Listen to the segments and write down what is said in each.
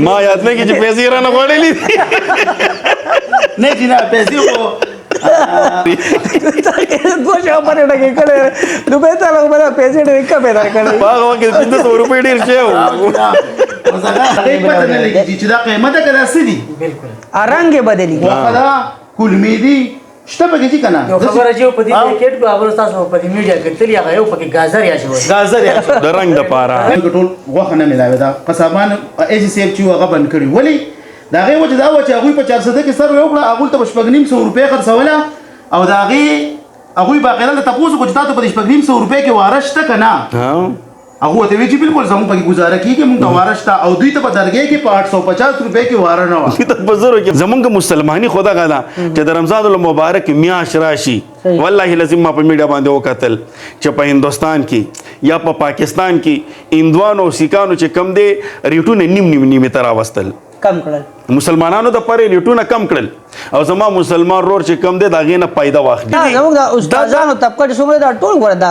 ما یاد نه کی چې پیسې را نه غوړېلې نه جناب پیسې خو دوه خبرې ډکې کړې روپۍ ته لږ به پیسې ډېرې کمې درکړې په هغه وخت کې 500 روپۍ ډېر شی و پته نه لګي چې دا قیمته که دا څه دي رنګ یې بدلېږي غوښه ده کولمې دي شته پکې چې که نه یو خبره چې په دې پاکټ کو هغه تاسو په دې میډیا کې تللی هغه یو پکې گازر یا شوی ګازر یا د رنګ دپاره ټول غوښه نه ملاوي دا قصابان ایسي سیف چې هغه بند کړي ولې د هغې وجه دا وه چې هغوی په 400 کې سر وکړه هغوی ته په 950 روپۍ خرڅوله او د هغوی باقاعده ته تپوس وکړو چې تا ته په 950 روپۍ کې واره شته که نه هغه ورته وایي چې بالکل زموږ پکې ګزاره کېږي موږ ته واره شته او دوی ته په درګۍ کې په 850 روپۍ کې واره نه وه په زرو کې زمونږ مسلماني خو دغه ده چې د رمضان المبارک میاشت راشي والله لازم ما په میډیا باندې وکتل چې په هندوستان کې یا په پاکستان کې هندوانو او سیکانو چې کم دی ریټونه نیم ته راوستل کم کړل مسلمانانو د پاره ریټونه کم کړل او زما مسلمان رور چې کم دی د هغې نه پیدا واخلي زموږ د استادانو طبقه چې څومره دا ټول ګوره دا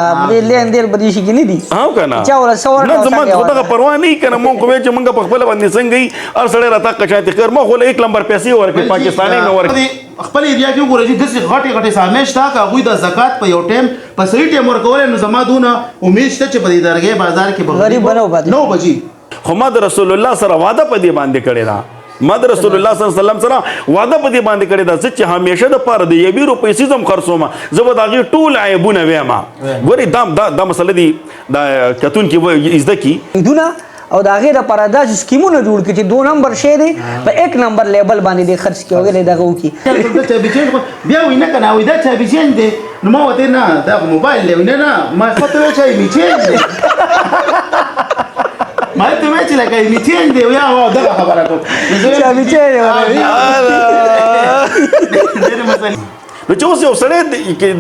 لین دین په دې شي کې نه دي ها که نه چا ورته څه ورکړه نه زما خو دغه پروا نه وي که نه مونږ خو وایو چې مونږ په خپله باندې څنګه وي هر سړی راته قشاطي کړ ما خو له 1 نمبر پیسې ورکړې پاکستاني مې ورکړې خپل ایریا کې وګورئ چې داسې غټې سامې شته که هغوی د زکات په یو ټایم په صحیح ټایم ورکولی نو زما دونه امید شته چې په دې درګۍ بازار کې به غریب به نه وپاتې 9 بجې خو ما د رسول الله سره واده په دې باندې کړې ده ما د رسول الله صلی الله علیه وسلم سره واده په دې باندې کړې ده چې همیشه د پاره د 1 روپۍ سیزم خرڅوم زه به د هغې ټول عیبونه ویم ګورې دا مسله دي دا کتون کې زده کي دونه او د هغې دپاره داسې سکیمونه جوړ کړي چې 2 نمبر شی دی په 1 نمبر لیبل باندې دی خرڅ کړي وغیرې دغه وکړي بیا وایي نه که نه وایي دا چابي چینج دی نو ما ورته نه دا خو موبایل دی نه نه ما ورته وایي چابي چینج دی ما ته وایي چې لکه می چینج دی یا دغه خبره کوم چابي چینج نو چې اوس یو سړی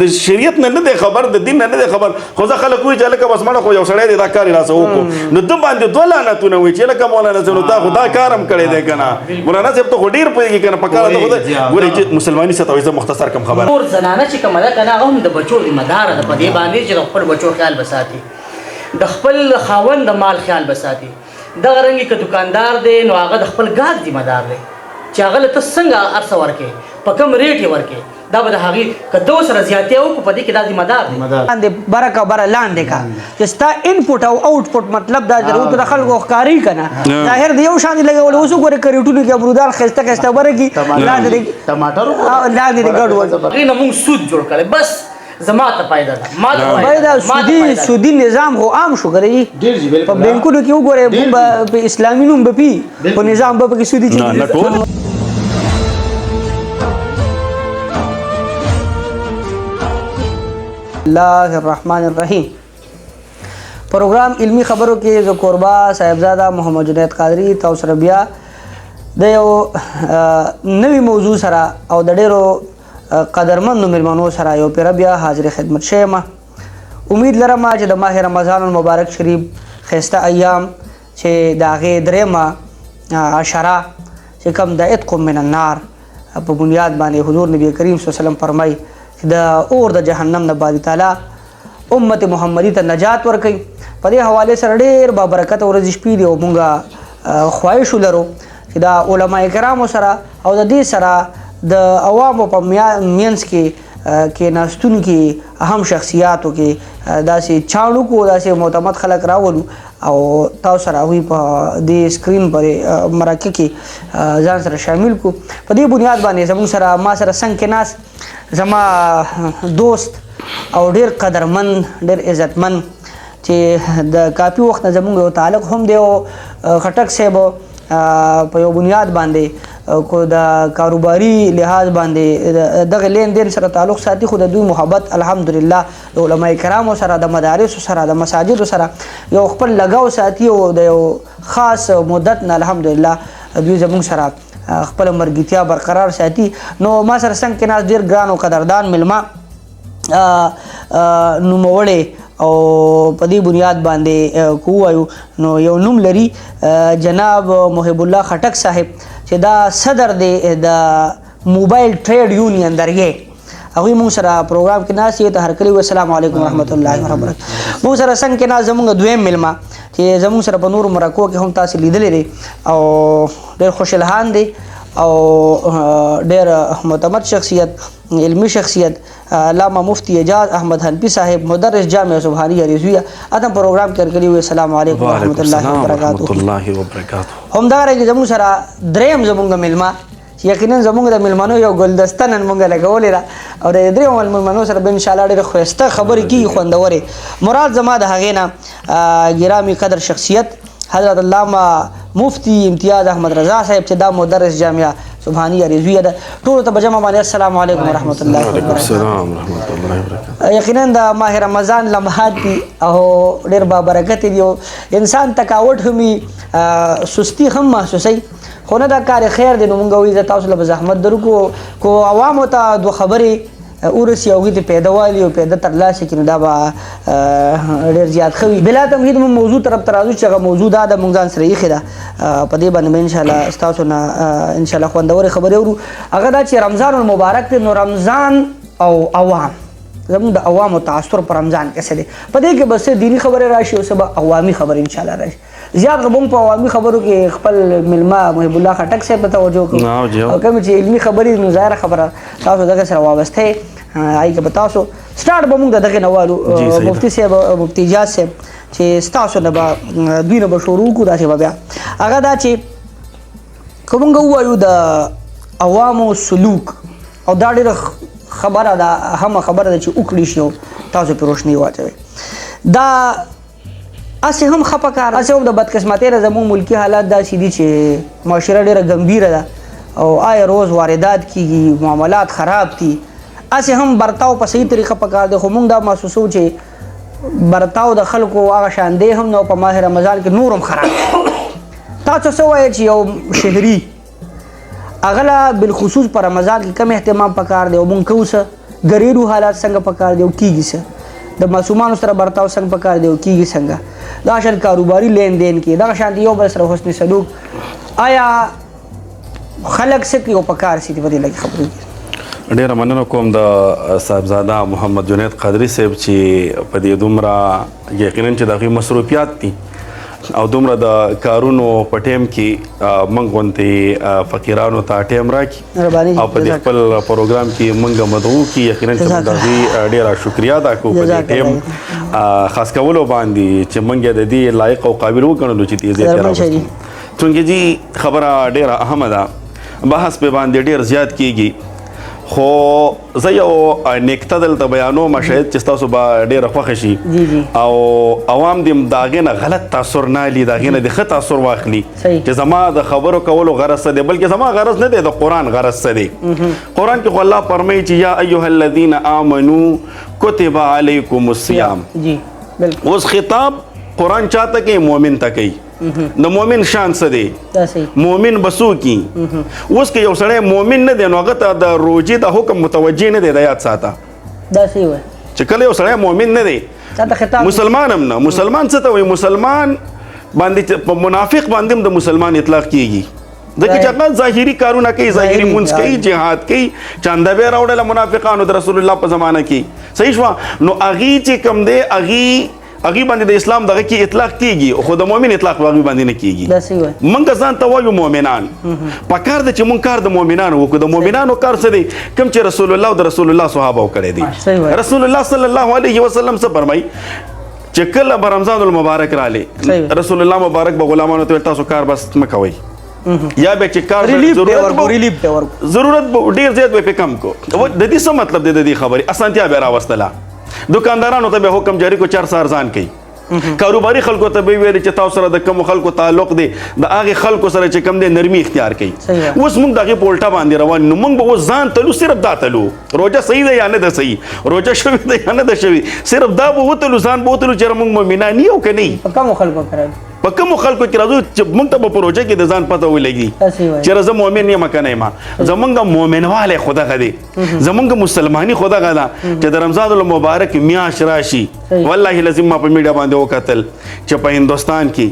د شریعت نه دی خبر د دین نه دی خبر خو ځکه خلک وایي چې هلکه بس مړه خو یو سړی دی دا کار یې راسه وکړو نو ده باندې 2 لعنتونه وایي چې هلکه مولانا صاحب نو تا خو دا کار هم کړی دی که نه مولانا صاحب ته خو ډېر پوهېږي که نه په کار ته خو ګورئ چې مسلماني څه ته وایي زه مختصر کم خبره نور زنانه چې کومه ده که نه هغه هم د بچو ذمه داره ده په دې باندې چې د خپل بچو خیال به ساتي د خپل خاوند د مال خیال به ساتي دغه رنګې که دوکاندار دی نو هغه د خپل ګاهک ذمه دار دی چې هغه له ته څنګه هر څه ورکړې په کوم ریټ یې ورکړې دا به د هغې که ده ورسره زیاتې وکړو په دې کې دا ذمه دار دی لاندې بره که بره لاندې کا چې ستا انپوټ او آوټپوټ مطلب دا ضرورت د خلکو ښکاري که نه ظاهر د یو شان دي لګول اوس وګورې کریټونو کې امرودان ښایسته ښایسته بره کي لاندې ټماټر لاندې د ګډوډ هغې نه مونږ سود جوړ کړی بس زما ته فایده ده ما ته دا سودي نظام خو عام شو ګرې ډېر جي په بینکونو کې وګورې په اسلامي نوم به پي په نظام به پکې سودي چي الله الرحمن الرحیم پروګرام علمی خبرو کې زه قربا صاحبزاده محمد جنید قادری تاسو سره بیا د یو نوې موضوع سره او د ډېرو قدرمنو مېلمنو سره یو پیره بیا حاضر خدمت شیم امید لرم چې د ماه رمضان المبارک شریف ښایسته ایام چې د هغې درېیمه عشره چې کوم د عتق من النار په بنیاد باندې حضور نبی کریم صلی الله علیه وسلم فرمایي د اور د جهنم نه باری تعالی امت محمدي ته نجات ورکوي په دې حوالې سره ډېر بابرکته ورځې شپې دي او مونږ خواهش ولرو چې د علما کرامو سره او د دې سره د عوامو په منځ کې کېناستونکي اهم شخصیاتو کې داسې چاڼو کو داسې معتمد خلک راولو او تاسو سره هغوی په دې سکرین پرې مرکه کې ځان سره شامل کو په دې بنیاد باندې زموږ سره ما سره څنګ کې ناست زما دوست او ډېر قدرمن ډېر عزتمن چې د کافي وخت نه زموږ یو تعلق هم دی او خټک صاحب په یو بنیاد باندې کو د کاروباري لحاظ باندې دغه لین دین سره تعلق ساتي خو د دوی محبت الحمدلله د علما کرامو سره د مدارسو سره د مساجدو سره یو خپل لګاو ساتي او د یو خاص مدت نه الحمدلله دوی زموږ سره خپل مرګتیا برقرار ساتي نو ما سره څنګه کې ناس ډېر ګران او قدردان ملما نوموړی او په دې بنیاد باندې کووایو نو یو نوم لري جناب محب الله خټک صاحب چې دا صدر دی د موبایل ټریډ یونین درګې هغوی مونږ سره پروګرام کې ناست یې ته هرکلی السلام علیکم ورحمت الله وبرکاته مونږ سره څنګه کې ناست زمونږ دویم ملما چې زموږ سره په نورو مرکو کې هم تاسو لیدلې دي او ډېر خوشالهان دي او ډېر معتمد شخصیت علمی شخصیت علامه مفتی اعجاز احمد حنفی صاحب مدرس جامعه سبحانیه رضویه اتم پروګرام کې کړی وي. السلام علیکم ورحمۃ اللہ وبرکاتہ. همدارنګه زموږ سره دریم زموږ ملما یقینا زموږ د ملمنو یو ګلدسته نن مونږ لګولې ده او د دریم ملمنو سره به انشاءالله ډېرې ښایسته خبرې کېږي خوندورې. مراد زما د هغې نه ګرامی قدر شخصیت حضرت علامه مفتی امتیاز احمد رضا صاحب چې دا مدرس جامعه سبحانیه رضویه ده. ټولو ته په جمع باندې السلام علیکم ورحمۃ اللہ وبرکاتہ. یقینا د ماه رمضان لمحات دي او ډېر بابرکت دي. انسان تکاوټ هم سستی هم محسوسوي خو نه دا کار خیر دی. نو مونږ وایو زه تاسو له به زحمت درکو کو عوامو ته دوه خبرې ورسي او هغوی ته پیدا والي او پیدا ترلاسه کړي نو دا به ډېر زیات ښه وي. بلا تمهید مو موضوع طرف ته راځو چې هغه موضوع دا ده مونږ ځان سره ایښې ده. په دې باندې به انشاءالله ستاسو نه انشاءالله خوندورې خبرې اورو. هغه دا چې رمضان المبارک دی نو رمضان او عوام زموږ د عوامو تعصر په رمضان کې څه دی. په دې کې به څه دیني خبرې راشي او څه به عوامي خبرې انشاءالله راشي. زیات غبون په عوامي خبرو کې خپل ملما محب الله خټک صاحب ته توجه کوو او کوم چې علمي خبرې نو ظاهره خبره تاسو دغه سره وابسته هغې کې به تاسو سټارټ به مونږ د دغې نه والو. مفتي صاحب مفتي اجاز صاحب چې ستاسو نه به دوی نه به شروع کړو داسې به بیا هغه دا چې که مونږ ووایو د عوامو سلوک او دا ډېره خبره ده اهمه خبره ده چې وکړي شي او تاسو پرې روشني واچوئ. دا اسې هم ښه پکار اسې هم د بدقسمتۍ نه زموږ ملکي حالات داسې دي چې معاشره ډېره ګمبیره ده او آیا روز واردات کېږي معاملات خراب دي. اسې هم برتاو په صحیح طریقه پکار دی خو موږ دا محسوسوو چې برتاو د خلکو هغه شان دی هم نو په ماه رمضان کې نور هم خراب. تاسو څه وایئ چې یو شهري هغه له بالخصوص په رمضان کې کم اهتمام پکار دی او موږ کوو څه ګریرو حالات څنګه پکار دی او کېږي څه د معصومانو سره برتاو څنګه پکار دی او کېږي څنګه دا شان کاروباري لین دین کې دغه شانتي یو بل سره حسن سلوک آیا خلک څه کوي او پکار څه دي په دې لږ خبرې وکړئ. ډیره مننه کوم د صاحبزاده محمد جنید قادری صاحب چې په دې دومره یقینا چې د هغوی مصروفیات دي او دومره د کارونو په ټیم کې موږ غوندې فقیرانو ته ټیم راکړي او په دې خپل پروګرام کې موږ مدعو کړي. یقینا چې موږ د هغوی ډېره شکریا ادا کوو په دې ټیم خاص کولو باندې چې موږ یې د دې لایق او قابل وګڼلو چې دې ځای ته راوستو. چونکې جي خبره ډېره اهمه ده بحث په باندې ډېر زیات کېږي خو زه یو نکته دلته بیانوم شاید چې ستاسو به ډېره خوښه شي او عوام دې د هغې نه غلط تاثر نه لي د هغې نه د ښه تاثر واخلي چې زما د خبرو کولو غرض څه دی بلکې زما غرض نه دی د قرآن غرض څه دی. قرآن کې خو الله فرمایي چې یا ایها الذین آمنو کتب علیکم الصیام. اوس خطاب قرآن چاته کوي مؤمن ته کوي. د مؤمن شان څه دی مؤمن بسو کی اوس که یو سړی مؤمن نه دی نو هغه ته د روژې د حکم متوجه نه دی د یاد ساته چې کله یو سړی مؤمن نه دی مسلمان هم نه. مسلمان څه ته وایي مسلمان باندې په منافق باندې هم د مسلمان اطلاق کیږي ځکه چې هغه ظاهري کارونه کوي ظاهري مونځ کوي جهاد کوي چانده به راوړله منافقانو د رسول الله په زمانه کې صحیح شوه نو هغې چې کوم دی هغې باندې د اسلام دغه کې اطلاق کېږي خو د مؤمن اطلاق په هغوی باندې نه کېږي. موږ ځان ته وایو مؤمنان پکار ده چې موږ کار د مؤمنانو وکړو. د مؤمنانو کار څه دی کوم چې رسول الله او د رسول الله صحابه کړی دی. رسول الله صلی الله علیه وسلم څه فرمایي چې کله به رمضان المبارک رالی رسول الله مبارک به غلامانو ته تاسو کار بس مه کوئ یا به چې کار ضرورت به ډېر زیات به پې کم کو. د دې څه مطلب دی د دې خبرې اسانتیا به راوستله. دکاندارانو ته به حکم جاری کو 4 ارزان کوي. کاروباري خلکو ته به ویل چې تاسو سره د کوم خلکو تعلق دی د هغې خلکو سره چې کوم دی نرمي اختیار کوي. اوس موږ د هغې په الټه باندې روان نو موږ به اوس ځان تلو صرف دا تلو روژه صحیح ده یا نه ده صحیح روژه شوې ده یا نه ده شوې صرف دا به وتلو ځان به وتلو چې موږ مؤمنان یو که نه په کومو خلکو کې په کومو خلکو کې راځو چې موږ ته به په روژه کې د ځان پته ولګي چې زه مؤمن یم که نه یم. زمونږ مؤمنوالی خو دغه دی زمونږ مسلماني خو دغه ده چې د رمضان المبارک میاشت راشي. والله لازم ما په میډیا باندې وکتل چې په هندوستان کې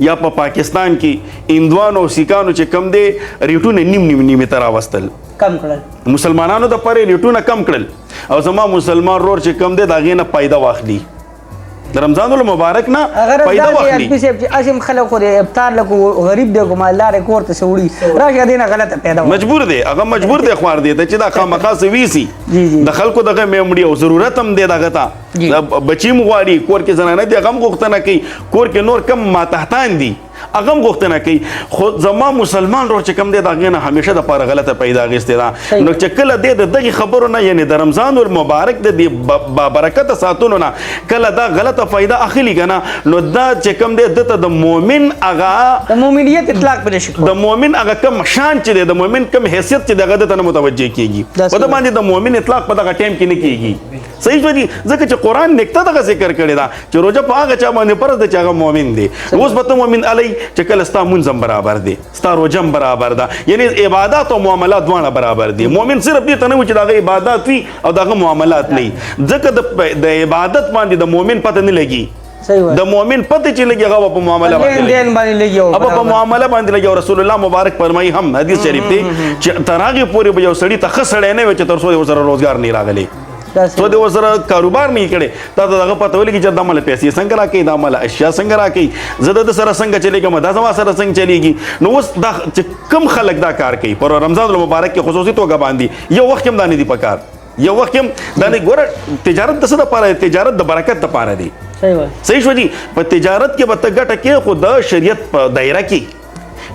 یا په پاکستان کې هندوانو او سیکانو چې کم دی ریټونه نیم نیمې ته راوستل کم کړل مسلمانانو د پرې ریټونه کم کړل او زما مسلمان رور چې کم دی د هغې نه فایده واخلي د رمضان المبارک نه اگر پیدا دا واخلي پی سیب چې اسیم خلک خو د افطار لکو غریب دی ګمالدار کور ته سوړي راشه دینه غلطه پیدا مجبور دی هغه مجبور دی خوار دی چې دا خامخا سوي د خلکو دغه میمړي او ضرورت هم دی دغه ته بچی مغواړي کور کې زنانه دی هغه غوښتنه کوي کور کې نور کم ماتحتان دي هغه غوښتنه کوي خو زما مسلمان روح چې کم دی دغه نه همیشه د پاره غلطه پیدا غستې ده نو چې کله د دغه خبرو نه یعنی د رمضان المبارک د برکت ساتونو نه کله دا غلطه فائدہ اخلي کنه نو دا چې کم دی د مؤمن هغه د مؤمنیت اطلاق پر شي د مؤمن هغه کم شان چې دی د مؤمن کم حیثیت چې دغه ته متوجه کیږي په د باندې د مؤمن اطلاق په دغه ټیم کې نه کیږي صحیح دی ځکه چې قران نکته دغه ذکر کړی دا چې روزه په هغه چا باندې پرد چې هغه مؤمن دی اوس به ته مؤمن علی چې کله ستا منځم برابر دی ستا روزم برابر ده یعنی عبادت او معاملات دواړه برابر دي مؤمن صرف دې ته نه چې دغه عبادت وي او دغه معاملات نه ځکه د عبادت باندې د مؤمن پته نه لګي د مؤمن پته چې لګي هغه په معاملات باندې لګي او په معاملات باندې لګي رسول الله مبارک فرمایي هم حدیث شریف دی چې تراغي پوری به یو سړی ته خسړې نه وي چې تر څو سره روزګار نه راغلی تو د وسره کاروبار نه کړي تا ته دغه پته ولګي چې د عمل پیسې څنګه راکې د عمل اشیاء څنګه راکې زه د سره څنګه چلیږم دا زما سره څنګه چلیږي نو اوس دا چې کم خلک دا کار کوي پر رمضان المبارک کې خصوصي توګه باندې یو وخت هم دا نه دي پکار یو وخت هم دا نه ګوره تجارت د څه لپاره تجارت د برکت لپاره دی صحیح شو دي په تجارت کې به ته ګټه کې خو د شریعت په دایره کې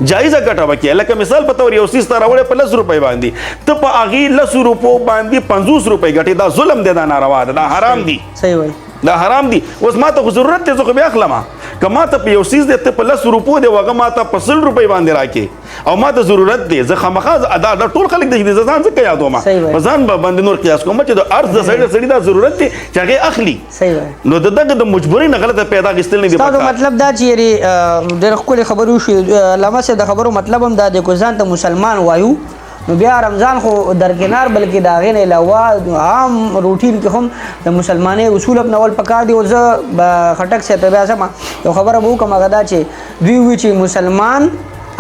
جایزه ګټه وکړي لکه مثال په تور یو سیس ته راوړې په 10 روپۍ باندې ته په هغې 10 روپو باندې 50 روپۍ ګټې دا ظلم دی دا ناروا ده دا حرام دي صحیح وایي دا حرام دي اوس ما ته خو ضرورت دی زه خو بیا اخلم که ما ته په یو سیز دی ته په 10 روپو دی هغه ما ته په 100 روپۍ باندې راکې او ما ته ضرورت دی زه خامخا دا ټول خلک دی زه ځان ځکه یادوم په ځان باندې نور قیاس کوم چې د ارز د سړي دا ضرورت دی چې هغې اخلي نو دغه د مجبورۍ نه غلطه پیدا اخیستل نه دي ستا مطلب دا چې یعنې ډېرې ښکلې خبرې وشوې علامه صاحب د خبرو مطلب هم دا دی که ځان ته مسلمان وایو نو بیا رمضان خو درکنار بلکې د هغې نه علاوه عام روټین کې هم د مسلمانۍ اصول اپنول پکار دي او زه به خټک صاحب ته بیا ځم یو خبره به وکړم هغه دا چې دوی وایي چې مسلمان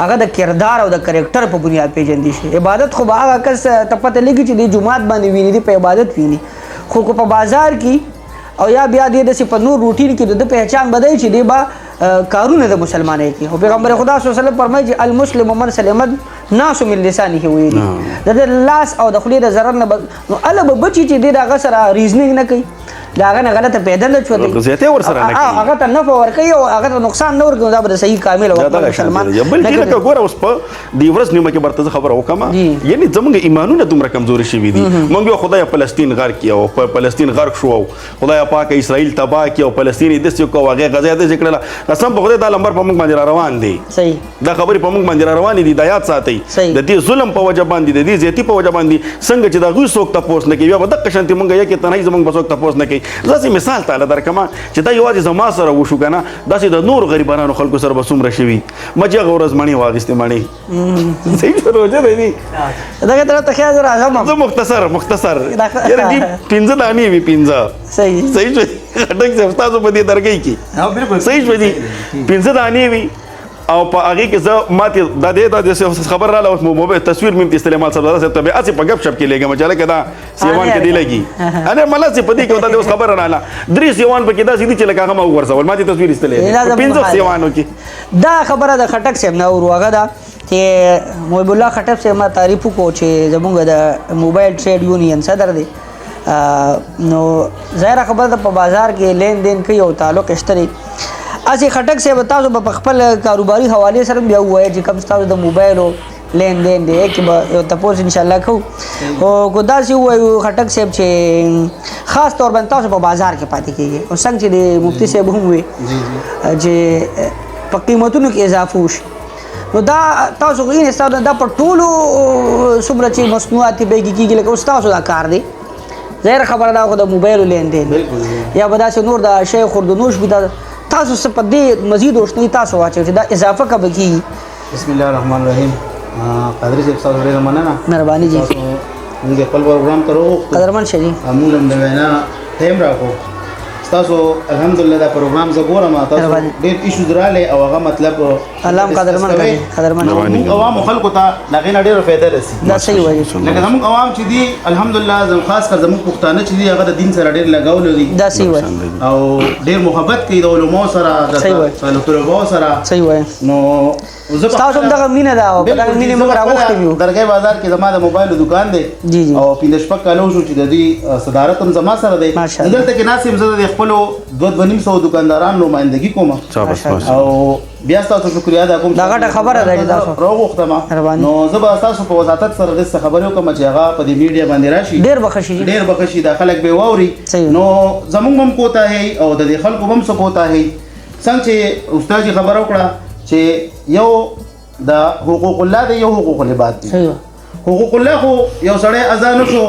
هغه د کردار او د کرکټر په بنیاد پیژندي شي عبادت خو به هغه کس ته پته لګي چې د جومات باندې ویني دي په عبادت ویني خو که په بازار کې او یا بیا دې داسې په نور روټین کې د پہچان بدای چې دی به کارونه د مسلمانۍ کې او پیغمبر خدا صلی الله علیه وسلم فرمایي چې المسلم من سلمت ناس من لسانه ویلي د لاس او د خولې د ضرر نه نو الله به بچي چې د هغه سره ریزنینګ نه کوي دا هغه نه غلطه پیدا نه چوي زیاته ور سره نه کوي هغه ته نفع ور کوي او هغه ته نقصان نه ورکوي دا به صحیح کامل او مسلمان بل کې لکه ګوره اوس په دی ورځ نیمه کې برته خبره وکما یعنی زمونږ ایمانونه دومره کمزوري شوي دي مونږ خدای فلسطین غر کې او په فلسطین غرق شو خدای پاک اسرائیل تباه کې او فلسطین د څه کو هغه غزا د ذکر قسم په خدای د لمبر په موږ باندې روان دي صحیح دا خبرې په موږ باندې روان دي د یاد ساتي د دې ظلم په وجه باندې د دې زیاتی په وجه باندې څنګه چې دا غوي سوک تاسو نه کوي بیا د قشنتي مونږ یې کې تنه زمونږ بسوک تاسو نه کوي ځکه مثال تعالی درکما چې دا یوازې زما سره وشو کنه داسې د نور غریبانو خلکو سره به څومره شوي مجه غورز مڼې واغستې مڼې صحیح روزه دی دغه طرف ته خیال راغم زه مختصر یاره دي 15 دانې وي 15 صحیح خټک څه تاسو په دې درګي کې صحیح شو دي 15 دانې وي او په هغه کې زه ماته د خبر رااله اوس موبایل تصویر مې استعمال سره زه ته اسی په غب شپ کې لګم چې لکه دا سیوان کې دی لګي انا مله سي پدې کې دا اوس خبر رااله درې سیوان په کې دا سیدی چې لکه هغه ورسول ماته تصویر استلې 15 سیوانو کې دا خبره د خټک صاحب نه ورغه دا چې محب الله خټک صاحب ما تعریف کو چې زمونږ د موبایل ټریډ یونین صدر دی نو ظاهر خبره د په بازار کې لین دین کوي او تعلق اشتري اسی خټک صاحب تاسو په خپل کاروباري حواله سره بیا وایي چې کوم تاسو د موبایل لین دین دی کې به یو تاسو ان شاء الله کو او ګدا سی وایو خټک صاحب چې خاص طور باندې تاسو په بازار کې پاتې کیږي او څنګه چې د مفتی صاحب هم وي چې په قیمتونو کې اضافه وشي نو دا تاسو غوښنه ستاسو دا په ټولو څومره چې مصنوعات به کیږي لکه تاسو دا کار دی ظاهر خبره دا خو د موبایل لین دین یا به دا نور د شیخ خردنوش به تاسو څه په دې مزید روشنی تاسو واچو چې دا اضافه کب کی بسم الله الرحمن الرحیم قادری صاحب تاسو ډیر مننه مهرباني جی موږ خپل پروګرام ته وروغتو قدرمن شری موږ هم د وینا ټیم راکو تاسو الحمدلله دا پروګرام زه ګورم تاسو ډېر ایشوز رااله او هغه مطلب الله قدرمن کړي قدرمن موږ عوام خلکو ته لغې نه ډېر فائدہ رسي دا صحیح وایي لکه زموږ عوام چې دي الحمدلله زم خاص کر زموږ پښتانه چې دي هغه د دین سره ډېر لګاو لري دا صحیح وایي او ډېر محبت کوي د علماء سره د طلباء سره صحیح وایي نو تاسو هم دغه مینه ده او په دغه مینه موږ راغوښتي یو درګای بازار کې زما د موبایل دکان دی جی جی او پینځه شپږ کالو شو چې د دې صدارت هم زما سره دی دلته کې ناسم زه د خپل 2.5 دکانداران نمائندګي کوم او بیا تاسو شکریا ادا کوم دا غټه خبره ده چې تاسو راغوښتم نو زه به تاسو په وضاحت سره د خبرو کوم چې هغه په دې میډیا باندې راشي ډېر بخښي دا خلک به واوري نو زمونږ هم کوته هي او د خلکو هم څه کوته هي څنګه چې استاد خبرو کړه چې یو د حقوق الله دی یو حقوق العباد دی حقوق الله خو یو سړی اذان شو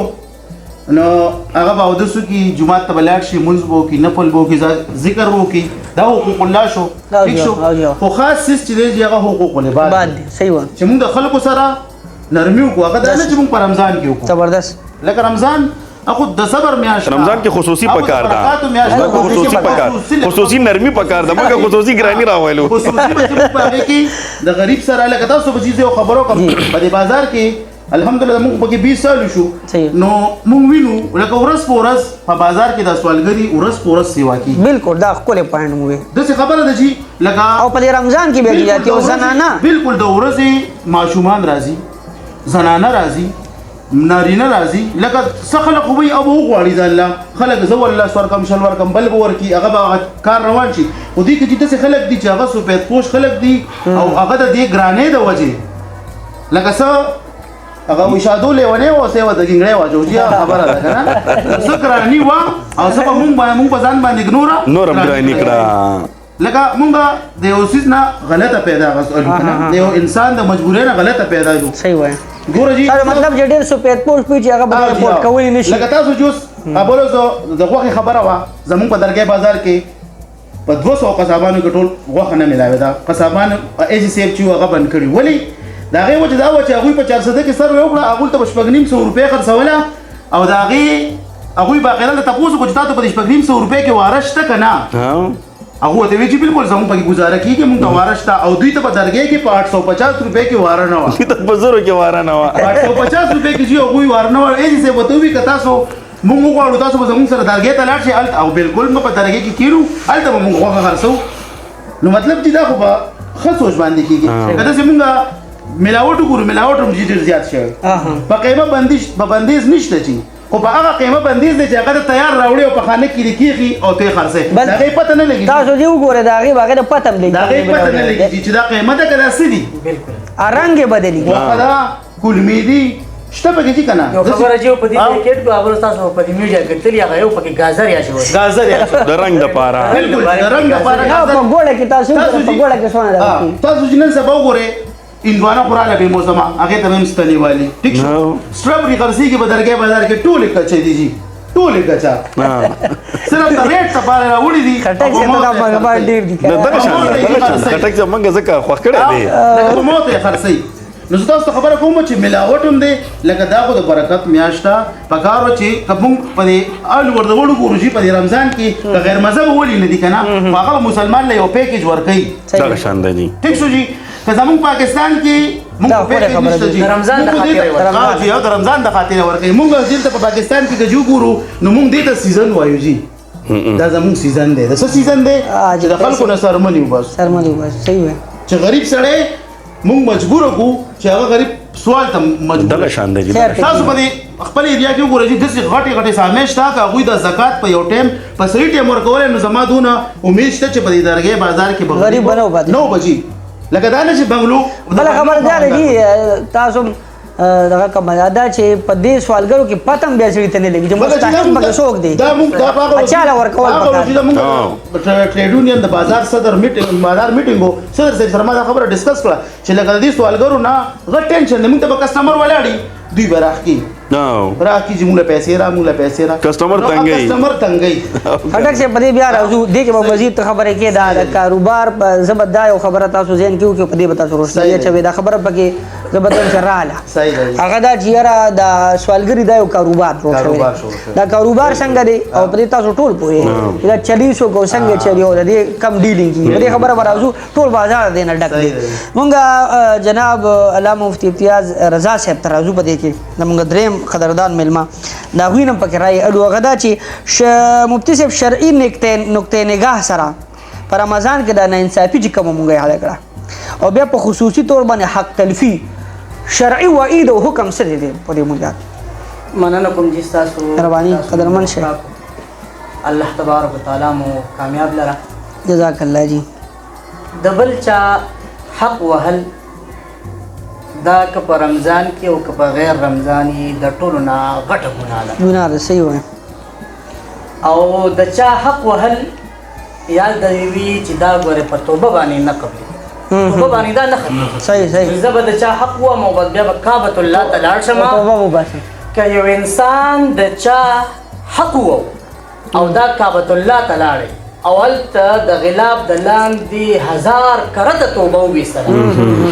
نو هغه به اودسو کې جمعه ته بلاړ شي منځ بو کې نفل بو کې ذکر بو کې دا حقوق الله شو ٹھیک شو خو خاص څه چې دی هغه حقوق العباد دی صحیح و چې موږ د خلکو سره نرمي وکړو هغه دا نه چې موږ په رمضان کې وکړو زبردست لکه رمضان اخو د صبر میاشت رمضان کې خصوصي پکار ده خصوصي پکار خصوصي نرمي پکار ده موږ خصوصي ګرانی راوایلو خصوصي په کې د غریب سره لکه تاسو په چیزه خبرو کوم په دې بازار کې الحمدلله موږ پکې 20 سال شو نو موږ وینو لکه ورځ په ورځ په بازار کې د سوالګری ورځ په ورځ سیوا کی بالکل دا خپل پوینټ مو د څه خبره ده چې لکه او په رمضان کې به کیږي او زنانه بالکل د ورځې ماشومان راځي زنانه راځي نارینه راځي لکه څه خلک خو وي ابو غواړي ځان الله خلک زو الله سور کم شلور کم بل ور کی هغه کار روان شي خو دې کې چې څه خلک دي چې هغه سو په پوش خلک دي او هغه د دې ګرانې د وجه لکه څه هغه وشادو له او سیو د ګنګړې واجو چې خبره ده کنه سکرانی وا او سبا مونږ په ځان باندې ګنورا نورم ګرانی کړه لکه مونږ د اوسیس نه غلطه پیدا غوښتل کنه د انسان د مجبورۍ نه غلطه پیدا دي صحیح وای ګوره جی دا مطلب چې ډېر سپید پوش پی چې هغه به رپورټ کولی نشي لکه تاسو جوس ابولو د غوخي خبره وا زمون په درګې بازار کې په 200 قصابانو کې ټول غوخه نه ملاوي دا قصابان ایجی سیف چې هغه بند کړی ولی دا غي وجه دا و چې هغه په 400 کې سر وکړه هغه ته بشپګنیم 100 روپے خرڅوله او دا غي هغه باقاعده تاسو کو چې تاسو په بشپګنیم 100 روپے کې وارشته کنه هغه ته وی چې بالکل زموږ په گزاره کیږي موږ ته وارشته او دوی ته په درګې کې په 850 روپے کې واره نه و ته په زرو کې واره نه و 850 روپے کې چې هغه واره نه و ایجی سیف ته وی که تاسو موږ غواړو تاسو به زموږ سره درګې ته لاړ شئ او بالکل موږ په درګې کې کیرو الته موږ غوښه خرڅو نو مطلب چې دا خو به ښه سوچ باندې کیږي کله چې موږ ملاوټ ګورو ملاوټ هم ډېر زیات شوی په قیمه بندیز نشته چې خو په هغه قیمه بندیز دی چې هغه تیار راوړي او په خانه کې لیکيږي او ته خرڅه دا غي پته نه لګي تاسو دې وګوره دا غي باغه د پته نه دا غي پته نه لګي چې دا قیمته کله سدي بالکل رنگ بدلی وخدا کلمی دي شته پکې چې کنه یو خبره چې په دې کې کې هغه تاسو په دې میډیا کې تللی هغه یو پکې گازر یا شوی گازر یا د رنگ د پاره بالکل د رنگ د پاره په ګوړه کې تاسو په ګوړه کې څونه ده تاسو جنن سبا وګوره اندوانا قراله به موسمه هغه ته هم ستنی والی ټیک شو سټرابری خرسي کې بدرګې بازار کې ټول کچې دي جی ټول کچا صرف د ریټ لپاره راوړي دي کټک څه دا باندې ډیر دي دغه شان کټک چې موږ زکه خو کړه دی لکه موت یې خرسي نو تاسو خبره کوم چې ملاوټ هم دی لکه دا خو د برکت میاشتا پکارو چې کوم په اول ورډوړو ګورجی په رمضان کې غیر مذهب ولې نه دي کنه هغه مسلمان له یو پیکیج ورکړي دغه شان دی ټیک شو جی که زمون پاکستان کې موږ په خبره دي رمضان د خاطر ورکړي جی د رمضان د خاطر ورکړي موږ دلته په پاکستان کې جو ګورو نو موږ دې ته سیزن وایو جی دا زمون سیزن دی دا څه سیزن دی چې د خلکو نه سرمنی وبس صحیح وای چې غریب سره موږ مجبور کو چې هغه غریب سوال ته مجبور دغه شان دی تاسو په خپل ایریا کې وګورئ چې دغه غټي غټي سامیش تا کا غوي د زکات په یو ټیم په صحیح ټیم ورکول نو زما دونه امید شته چې په دې درګې بازار کې غریب بنو پاتې نو بجی لکه دا نه چې بنگلو بل خبر دا دی تاسو دغه کومه دا چې په دې سوالګرو کې پتم بیا سړي ته نه لګي چې مستحق پکې شوق دی دا موږ دا پاګو اچاله ورکول پکار ټریډ یونین د بازار صدر میټینګ صدر صاحب سره ما دا خبره ډیسکس کړه چې لکه دې سوالګرو نه غټ ټینشن موږ ته کسٹمر ولاړی دوی براخ کې راکې چې موږ له پیسې را موږ له پیسې را کسټمر تنګي کسټمر تنګي خټک سے پدې بیا راځو دې کې به مزید خبره کې دا د کاروبار زبردا یو خبره تاسو ذهن کې وکړو پدې بتا سره روشنايي چې دا خبره پکې زبردن چراله صحیح دی هغه دا چیرې دا سوالګری دا یو کاروبار جوړ شوی دا کاروبار څنګه دی او پدې تاسو ټول پوهی دا 40 کو څنګه چلیو د دې کم ډیلینګ کی دې خبره راځو ټول بازار دې نه ډک دی مونږه جناب علامه مفتی امتیاز رضا صاحب ترازو پدې کې موږ دریم قدردان ملما دا غوینم پکې راي اډو غدا چې مفتی صاحب شرعي نقطه نگاه سره پر رمضان کې دا ناانصافي چې کوم مونږه یاد کړه او بیا په خصوصي تور باندې حق تلفي شرعي وعید او حکم سره دي په دې مونږه مننه کوم چې تاسو مهرباني قدرمن شه الله تبارک وتعالى مو کامیاب لره جزاک الله جی دبل چا حق وهل دا که په رمضان کې او که په غیر رمضاني د ټولو نه غټه ګناه ده ګناه ده صحیح وایي او د چا حق وهل یاد دی وی چې دا ګوره په توبه باندې نه قبلي توبه باندې دا نه ختمي صحیح صحیح زه به د چا حق وم او بیا به کعبة الله ته لاړ شم توبه وباسه که یو انسان د چا حق وو او دا کعبة الله ته لاړی او هلته د غلاب د لاندې 1000 کرته توبه وویستله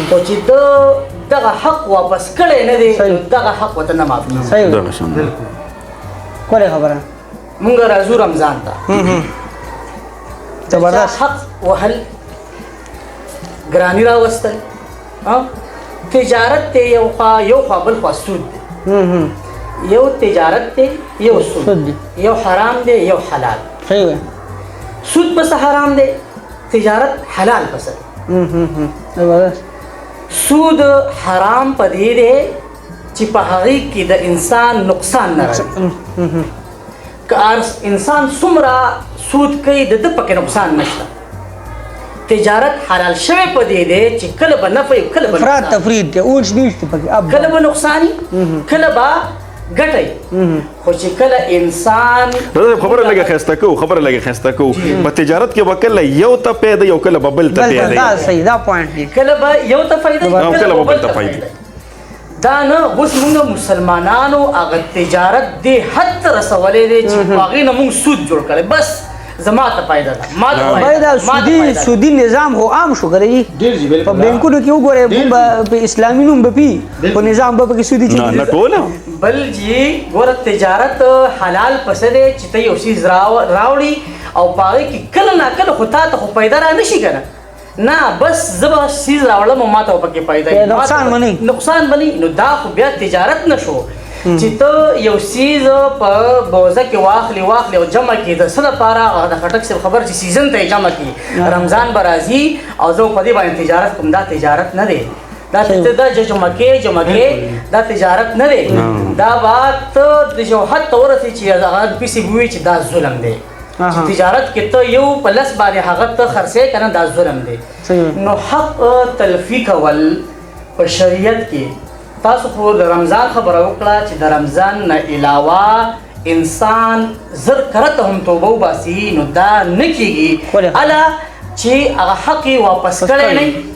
خو چې ده دغه حق واپس کړی نه دی نو دغه حق ورته نه معاف کېږي صحیح کولی خبره مونږ راځو رمضان ته زبردست حق وهل ګراني راوستل تجارت ته یو خوا بل خوا سود دی یو تجارت ته یو سود دی یو حرام دی یو حلال صحیح وایي سود پس حرام دی تجارت حلال پس زبردست سود حرام پدې دی چې په هغې کې د انسان نقصان نه راځي که انسان څومره سود کوي د ده پکې نقصان نشته تجارت حلال شوی پدې دی چې کله به نفع کله به افراط تفرید دی اوچ نیچ دی پکې کله به نقصاني کله به ګټي خو چې کله انسان خبره لګه خسته کو په تجارت کې وکړه یو ته پیدا یو کله بل ته پیدا دا صحیح دا پوینټ دی کله به یو ته فائدہ کله بل ته فائدہ دا نه اوس موږ مسلمانانو هغه تجارت دې حد ته رسولې دی چې هغې نه موږ سود جوړ کړی بس زما ته فائدہ ده ما ته دا سودی نظام هو عام شو کړی په بانکونو کې وګورئ په اسلامي نوم به پی په نظام به کې سودی چي نه ټول بل جی ګوره تجارت حلال پسې دی چې ته یو شیز راوړي او په هغې کې کله نه کله خو تا ته خو پیدا را نشي که نه نه بس زه به شیز راوړم او ما ته به پکې پیدا نقصان بني نو دا خو بیا تجارت نه شو چې ته یو سیز په بوزه کې واخلي او جمع کړي د څه دپاره د خټک صاحب خبر چې سیزن ته یې جمع کړي رمضان به راځي او زه په دې باندې تجارت کوم دا تجارت نه دی دا جمع کې دا تجارت نه دی دا به ته د یو حد ته ورسې چې هغه پیسې به وي چې دا ظلم دی تجارت کې ته یو په لس باندې هغه ته خرڅې که نه دا ظلم دی نو حق تلفي کول په شریعت کې تاسو خو د رمضان خبره وکړه چې د رمضان نه علاوه انسان زر کرته هم توبه وباسي نو دا نه کېږي اله چې هغه حق یې واپس کړی نه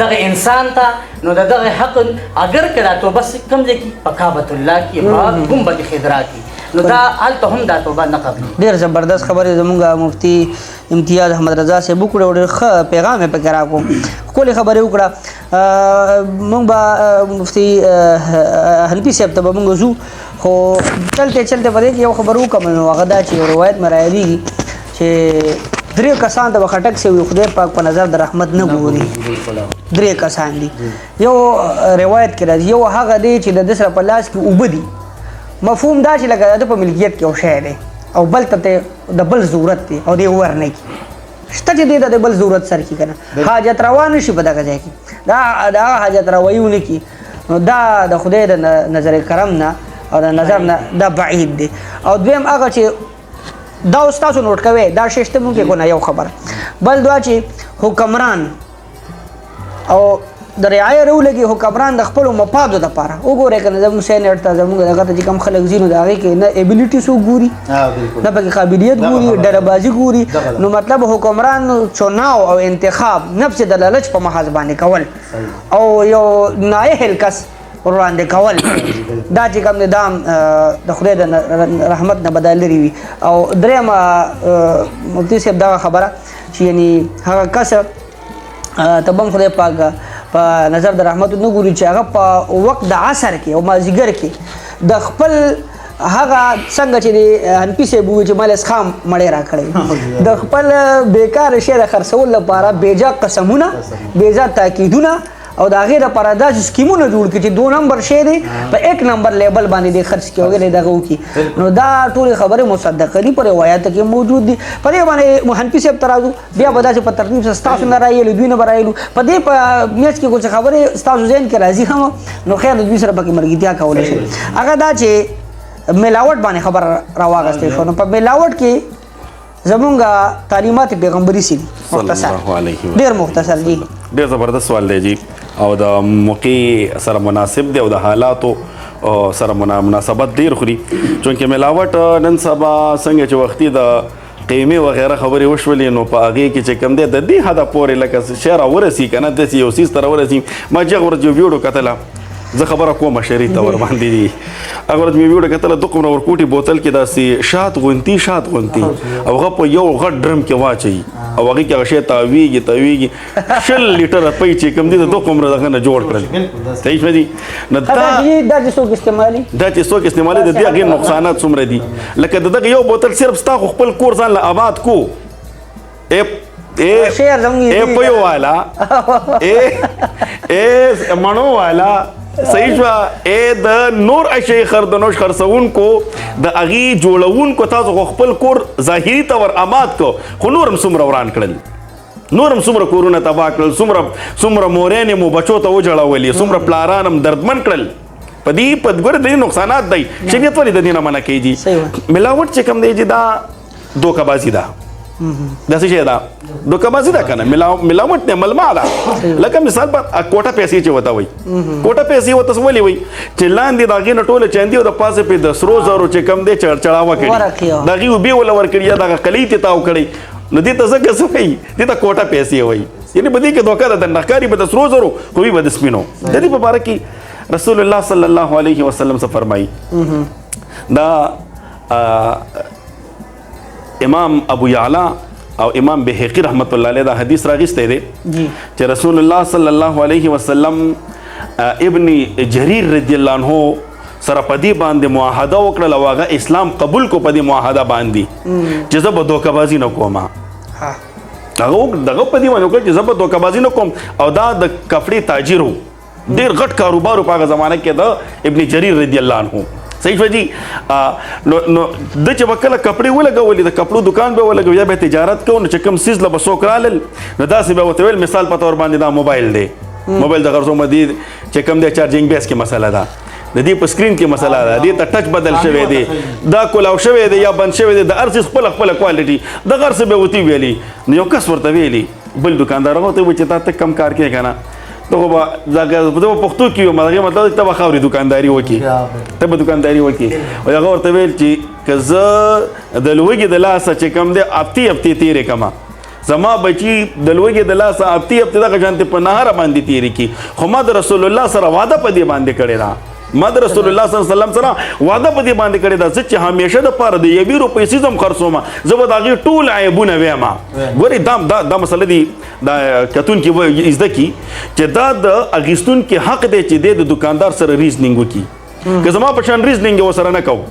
دغه انسان ته نو د دغه حق اگر که دا توبه کوم ځای کې په کعبة الله کې په ګنبد خضرا کې نو دا هلته هم دا توبه نه قبلي ډېر زبردست خبرې زموږ مفتي امتیاز احمد رضا صاحب وکړه او ډېر ښه پیغام یې پکې راکړو ښکلې خبرې وکړه موږ به مفتي حنفي صاحب ته به موږ ځو خو چلته په دې کې یو خبر وکړم نو هغه دا چې یو روایت مې رایادېږي چې 3 کسان ته به خټک صاحب خدای پاک په نظر د رحمت نه ګوري 3 کسان دي یو روایت کې راځي یو هغه دی چې د ده سره په لاس کې اوبه دي مفهوم دا چې لکه د په ملکیت کې یو شی دی او بل ته د بل ضرورت دی او دی ورنه کی شته چې دی د بل ضرورت سر کی کنه حاجت روا نشي په دغه ځای کې دا حاجت روایونه کی نو دا د خدای د نظر کرم نه او د نظر نه دا بعید دی او دویم هغه چې دا تاسو نوٹ کوئ دا شیشته مونږ کې کو نه یو خبر بل دا چې حکمران او د رعایه راولګي حکمران د خپل مفادو لپاره وګورئ کنه زموږ سینټ ته زموږ دغه ته چې کم خلک زینو د هغې کې نه ایبیلیټي سو ګوري نه پکې قابلیت ګوري ډلهبازي ګوري نو مطلب حکمران چناو او انتخاب نفس د لالچ په محض باندې کول او یو نااهل کس وړاندې کول دا چې کوم دی دا د خدای د رحمت نه بدل لري وي. او درېیمه مفتي صاحب دغه خبره چې یعنی هغه کس ته به هم خدای پاک په نظر د رحمت نه ګوري چې هغه په وخت د عصر کې او مازدیګر کې د خپل هغه څنګه چې د حنفي صاحب ووایي چې مال اسخام مړی راکړی د خپل بیکاره شی د خرڅولو لپاره بېجا قسمونه بېجا تاکیدونه او د هغې لپاره داسې سکیمونه جوړ کړي چې 2 نمبر شی دی په 1 نمبر لیبل باندې دی خرڅ کړي وغیرې دغه وکړي. نو دا ټولې خبرې مصدقه دي په روایاتو کې موجود دي. په دې باندې حنفي صاحب ته راځو بیا به داسې په ترتیب سره ستاسو نه رایلو دوی نه به رایلو په دې په میچ کې کوم خبرې ستاسو ذهن کې راځي هم نو خیر د دوی سره پکې مرګتیا کولی شي. هغه دا چې ملاوټ باندې خبر راواغستې شو. نو په ملاوټ کې زمونږ تعلیمات پیغمبري سي مختصر ډېر مختصر دي. ډېر زبردست سوال دی جی او د موقع سره مناسب دی او د حالاتو سره مناسبت ډېر خوري چونکې ملاوټ نن سبا څنګه چې وختي د قیمې وغیره خبرې وشولې نو په هغې کې چې کوم دی د دې حده پورې لکه شی راورسي که نه داسې یو څیز ته راورسي. ما چې هغه ورځ یو ویډیو کتله زه خبره کومه شریط ته ور باندې دي هغه ورځ مې ویډیو کتله 2 قمره ورکوټي بوتل کې داسې شات غونتي او هغه په یو غټ ډرم کې واچوي او هغې کې هغه شی تاویږي 10 لیټره پی چې کوم دي د 2 قمره دغه نه جوړ کړل. صحیح شوه دي. نو دا چې څوک استعمالي د دې هغې نقصانات څومره دي لکه د دغه یو بوتل صرف ستا خو خپل کور ځان له آباد کو پيو والا مڼو والا صحیح شوه د نور اشیاء خردنوش خرڅونکو د هغې جوړونکو تاسو خو خپل کور ظاهري طور آباد کو خو نور هم څومره وران کړل نور هم څومره کورونه تباه کړل څومره مورینې مو بچو ته وجړولې څومره پلاران هم دردمن کړل په دې ګوره د دې نقصانات دی شریعت ولې د دې نه منع کوي جي ملاوټ چې کوم دی چې دا دوکهبازي ده دا څه شی ده دوکهبازي ده که نه ملاوټ نه ملمع ده لکه مثال په کوټه پیسې چې ورته وایي کوټه پیسې ورته ولې وایي چې لاندې د هغې نه ټوله چاندي او د پاسه پې د سرو زرو چې کوم دی چړاوه کړي د هغې اوبې وله ورکړي یا دغه قلۍ تې تاو کړی نو دې ته ځکه څه وایي دې ته کوټه پیسې وایي یعنې په دې کې دوکه ده د نښکاري به د سرو زرو خو وي به د سپینو د دې په باره کې رسول الله صلی الله علیه وسلم څه فرمایي دا امام ابو یعلا او امام بهقی رحمت الله علیه دا حدیث راغستی دی چې رسول الله صلی الله علیه وسلم ابن جریر رضی الله عنه سره په دې باندې معاهده وکړل او هغه اسلام قبول کو په دې معاهده باندې چې زه به دوکهبازي نه کوم هغه دغه په دې باندې وکړل چې زه به دوکهبازي نه کوم او دا د کپړې تاجر و ډېر غټ کاروبار په هغه زمانه کې د ابن جریر رضی الله عنه صحیح شوه جي نو د چې به کله کپړې ولګولې د کپړو دکان به ولګوي یا به تجارت کوو نو چې کوم څیز له به څوک رالل نو داسې به ورته ویل مثال په طور باندې دا موبایل دی موبایل د غرضو مدي چې کوم دی چارجینګ بیس کې مسله ده د دې په سکرین کې مسله ده دې ته ټچ بدل شوی دی دا کولاو شوی دی یا بند شوی دی د هر څیز خپله کوالټي د هر څه به ورته ویلي نو یو کس ورته ویلي بل دکاندار هغه ته وایي چې تا ته کم کار کوې که نه ته خو به پښتو کې یم هغې مطلب ته به خاورې دوکانداري وکړي ته به دوکانداري وکړي او هغه ورته ویل چې که زه د لوږې د لاسه چې کوم دی هفتې تېرې کړمه زما بچي د لوږې د لاسه هفتې دغه شانتې په نهاره باندې تېرې کړي خو ما د رسول الله سره واده په دې باندې کړې ده ما د رسول الله صلی الله علیه وسلم سره واده په دې باندې کړې ده زه چې همیشه دپاره د 1 روپۍ څیز هم خرڅوم زه به د هغې ټول عیبونه ویم ګورې دا مسله دي دا کتونکي زده کي چې دا د اخیستونکي حق دی چې دی د دکاندار سره ریزنینګ وکړي که زما په شان ریزنینګ یې ورسره نه کوو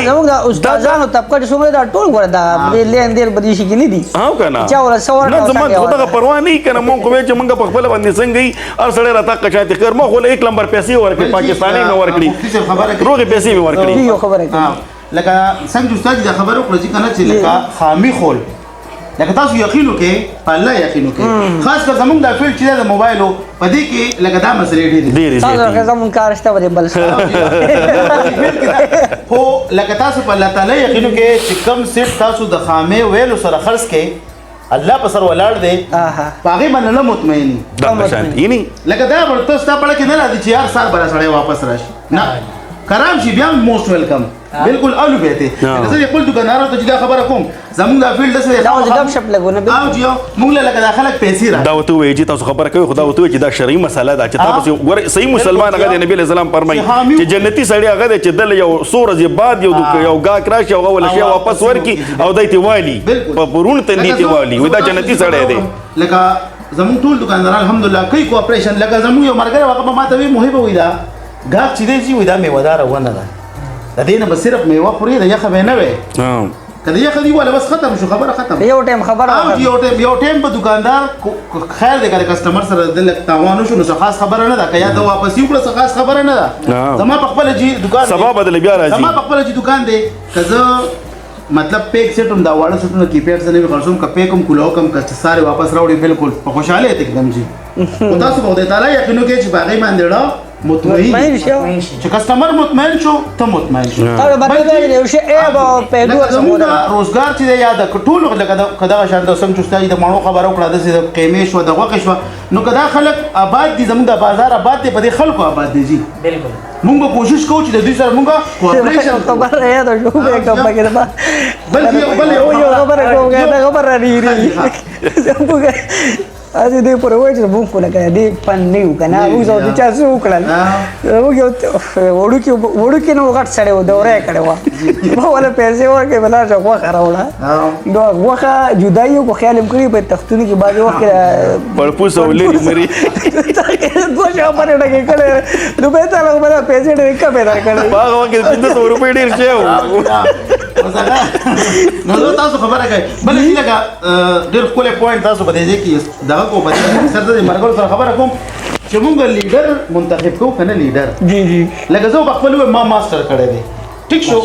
زموږ د استادانو طبقه چې څومره دا ټول ګوره دا لین دین په دې شي کې نه دي چا ورته څه ورکړه زموږ خو دغه پروا نه وي که نه مونږ خو وایو چې مونږ په خپله باندې څنګه وي هر سړی راته قشاتې ښکار ما خو له 1 نمبر پیسې ورکړې پاکستاني مې ورکړي روغې پیسې مې ورکړي لکه څنګه استاد دا خبره وکړه چې کنه چې لکه خامي خول لکه تاسو یقین وکړئ په الله یقین وکړئ خاص کر زمونږ دا فیلډ چې دا د موبایلو په دې کې لکه دا مسلې ډېرې تاسو زمونږ کار شته ورې بل خو لکه تاسو په الله تعالی یقین وکړئ چې کوم سیټ تاسو د خامې ویلو سره خرڅ کړئ الله په سر ولاړ دی په هغې باندې نه مطمئن لکه دا ورته ستا پړه کې نه راځي چې هر سال به سړی واپس راشي نه کرام شي بیا موسټ ویلکم بالکل اولو به ته زه خپل دکاندار ته دا خبره کوم زمونږ د فیلډ سره دا اوس غب شپ لګونه به او جیو مونږ له لکه خلک پیسې را دا وته وی چې تاسو خبره کوي خدا وته چې دا شرعي مسله ده چې تاسو ګور صحیح مسلمان هغه د نبی له سلام فرمایي چې جنتی سړی هغه چې دل یو سورج بعد یو غاک راشي او ول شي واپس ورکی او دایته والی په پرون ته نیتی والی ودا جنتی سړی دی لکه زمون ټول دکانداران الحمدلله کوي کوپریشن لکه زمون یو مرګره هغه ما ته وی محب وی دا غاک چې دی وی دا میوهدار ونه ده د دې نه به صرف میوه خوري د یخه به نه وي کله یخه دی ولا بس ختم شو خبره ختم یو ټیم خبره یو ټیم په دکاندار خیر دی کله کسٹمر سره د تاوانو شو نو خاص خبره نه ده کیا ته واپس یو کړه خاص خبره نه ده زما په خپل جی دکان سبا بدل بیا راځي زما په خپل جی دکان دی کزه مطلب پیک سیټم دا واړه سیټونه کی پیټ سره به خرڅوم ک پیکم کولو کم کست ساره واپس راوړي بالکل په خوشاله ته एकदम جی او تاسو په دې تعالی یقینو کې چې باغې باندې مطمئن شو چې کسٹمر مطمئن شو ته مطمئن شو دا به بدل یو شی ای به پیګو زموږ روزګار چې دی یاد ټول لکه کدا شان د سم چستای د مانو خبرو کړه د قیمه شو د غوښه شو نو کدا خلک آباد دي زموږ د بازار آباد دي په دې خلکو آباد دي جی بالکل مونږ کوشش کوو چې د دوی سره مونږ کوآپریشن خبر یاد شو به کوم پکې ده بل یو خبر کوم دا خبر لري زموږ اځي دې پر وایي چې مونږ کوله کړه دې پن نیو کنه او زو چې تاسو وکړل وړو کې نو غټ سړی و دورې کړو ما ولا پیسې ورکې بلا ځو خراوړه نو وخه جدایو کو خیال کړی په تختونو کې باندې وخت پړپو سولې مری کوشش باندې ډکه کړه نو به تاسو باندې پیسې ډېر کم پیدا کړل باغ وکړ 300 روپۍ ډېر شو نو تاسو خبره کوي بل هیڅ لګه ډېر خپل پوینټ تاسو په دې کې دا کو په سر د مرګ سره خبره کوم چې موږ لیډر منتخب کوو کنه لیډر جی جی لکه زه خپل ما ماستر کړی دی ټیک شو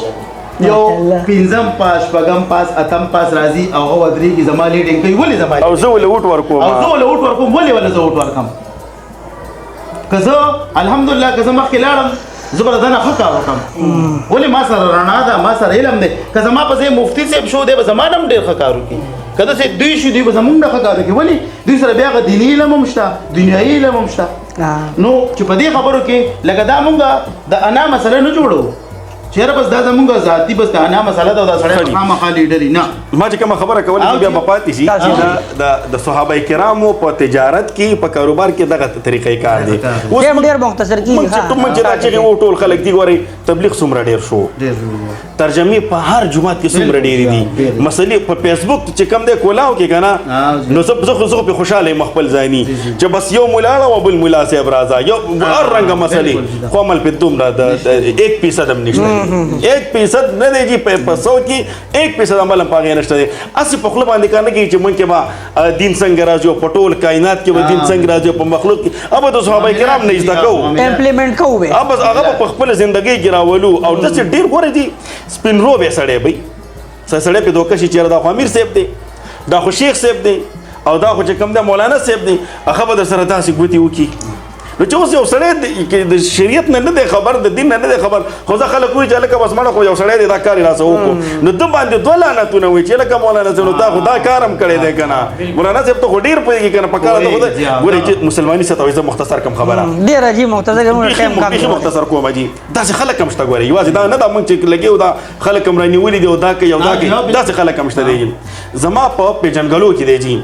یو پنځم پاس شپږم پاس اتم پاس راځي او هغه درېږي زما لیډینګ کوي ولې زما او زه ول وټ ورکوم ولې زه وټ ورکم که زه الحمدلله که زه مخکې لاړم زه به دنه ښه کار وکړم ولې ما سره رڼا ده ما سره علم دی که زما په ځای مفتي صاحب شو دی به زما نه هم ډېر ښه کار وکړي که داسې دوی شو دوی به زمونږ نه ښه کار وکړي ولې دوی سره بیا هغه دیني علم هم شته دنیایي علم هم شته نو چې په دې خبرو کې لکه دا مونږ د انا مسله نه جوړو چیرې بس دا زمونږ ذاتي بس د انا مسله ده دا سړی خامخا لیډري نه ما چې کومه خبره کوله بیا په پاتې شي چې د صحابه کرامو په تجارت کې په کاروبار کې دغه طریقې کار دي اوس ډېر مختصر کیږي موږ چې دا چې ټول خلک دی ګوري تبلیغ څومره ډېر شو ترجمه په هر جمعه کې څومره ډېر دي مسلې په فیسبوک چې کوم دی کولاو کې کنه نو زه په خوشاله مخبل ځاني چې بس یو مولا او بل مولا صاحب راځه یو هر رنګ مسلې خو عمل په دومره د 1% هم نشته 1% نه دی جی په 100 کې 1% عمل هم پاغې نشته دی اسی په خپل باندې کار نه کوي چې مونږ کې با دین څنګه راځي په ټول کائنات کې به دین څنګه راځي په مخلوق کې اب د صحابه کرام نه زده کوو امپلیمنٹ کوو اب هغه په خپل ژوندۍ کې راولو او د ډیر غوړې دي سپین رو به سړی به سړی په دوکه شي چې دا خو امیر صاحب دی دا خو شیخ صاحب دی او دا خو چې کوم د مولانا صاحب دی هغه به سره تاسو ګوتی وکي نو چې اوس یو سړی د شریعت نه دی خبر د دین نه دی خبر خو ځکه خلک وایي چې لکه بس مړه خو یو سړی دی دا کار یې راسه وکړو نو ده باندې دوه لعنتونه وایي چې لکه مولانا صاحب نو تا خو دا کار هم کړی دی که نه مولانا صاحب ته خو ډېر پوهېږي که نه په کار ته خو ګورئ چې مسلماني څه ته وایي زه مختصر کم خبره ډېر عجیب مختصر بیخي مختصر کوم جي داسې خلک هم شته ګورئ یوازې دا نه دا مونږ چې لګي دا خلک هم رانیولي دي او دا کوي او دا کوي داسې خلک هم شته دی زما په پیژنګلو کې دی جي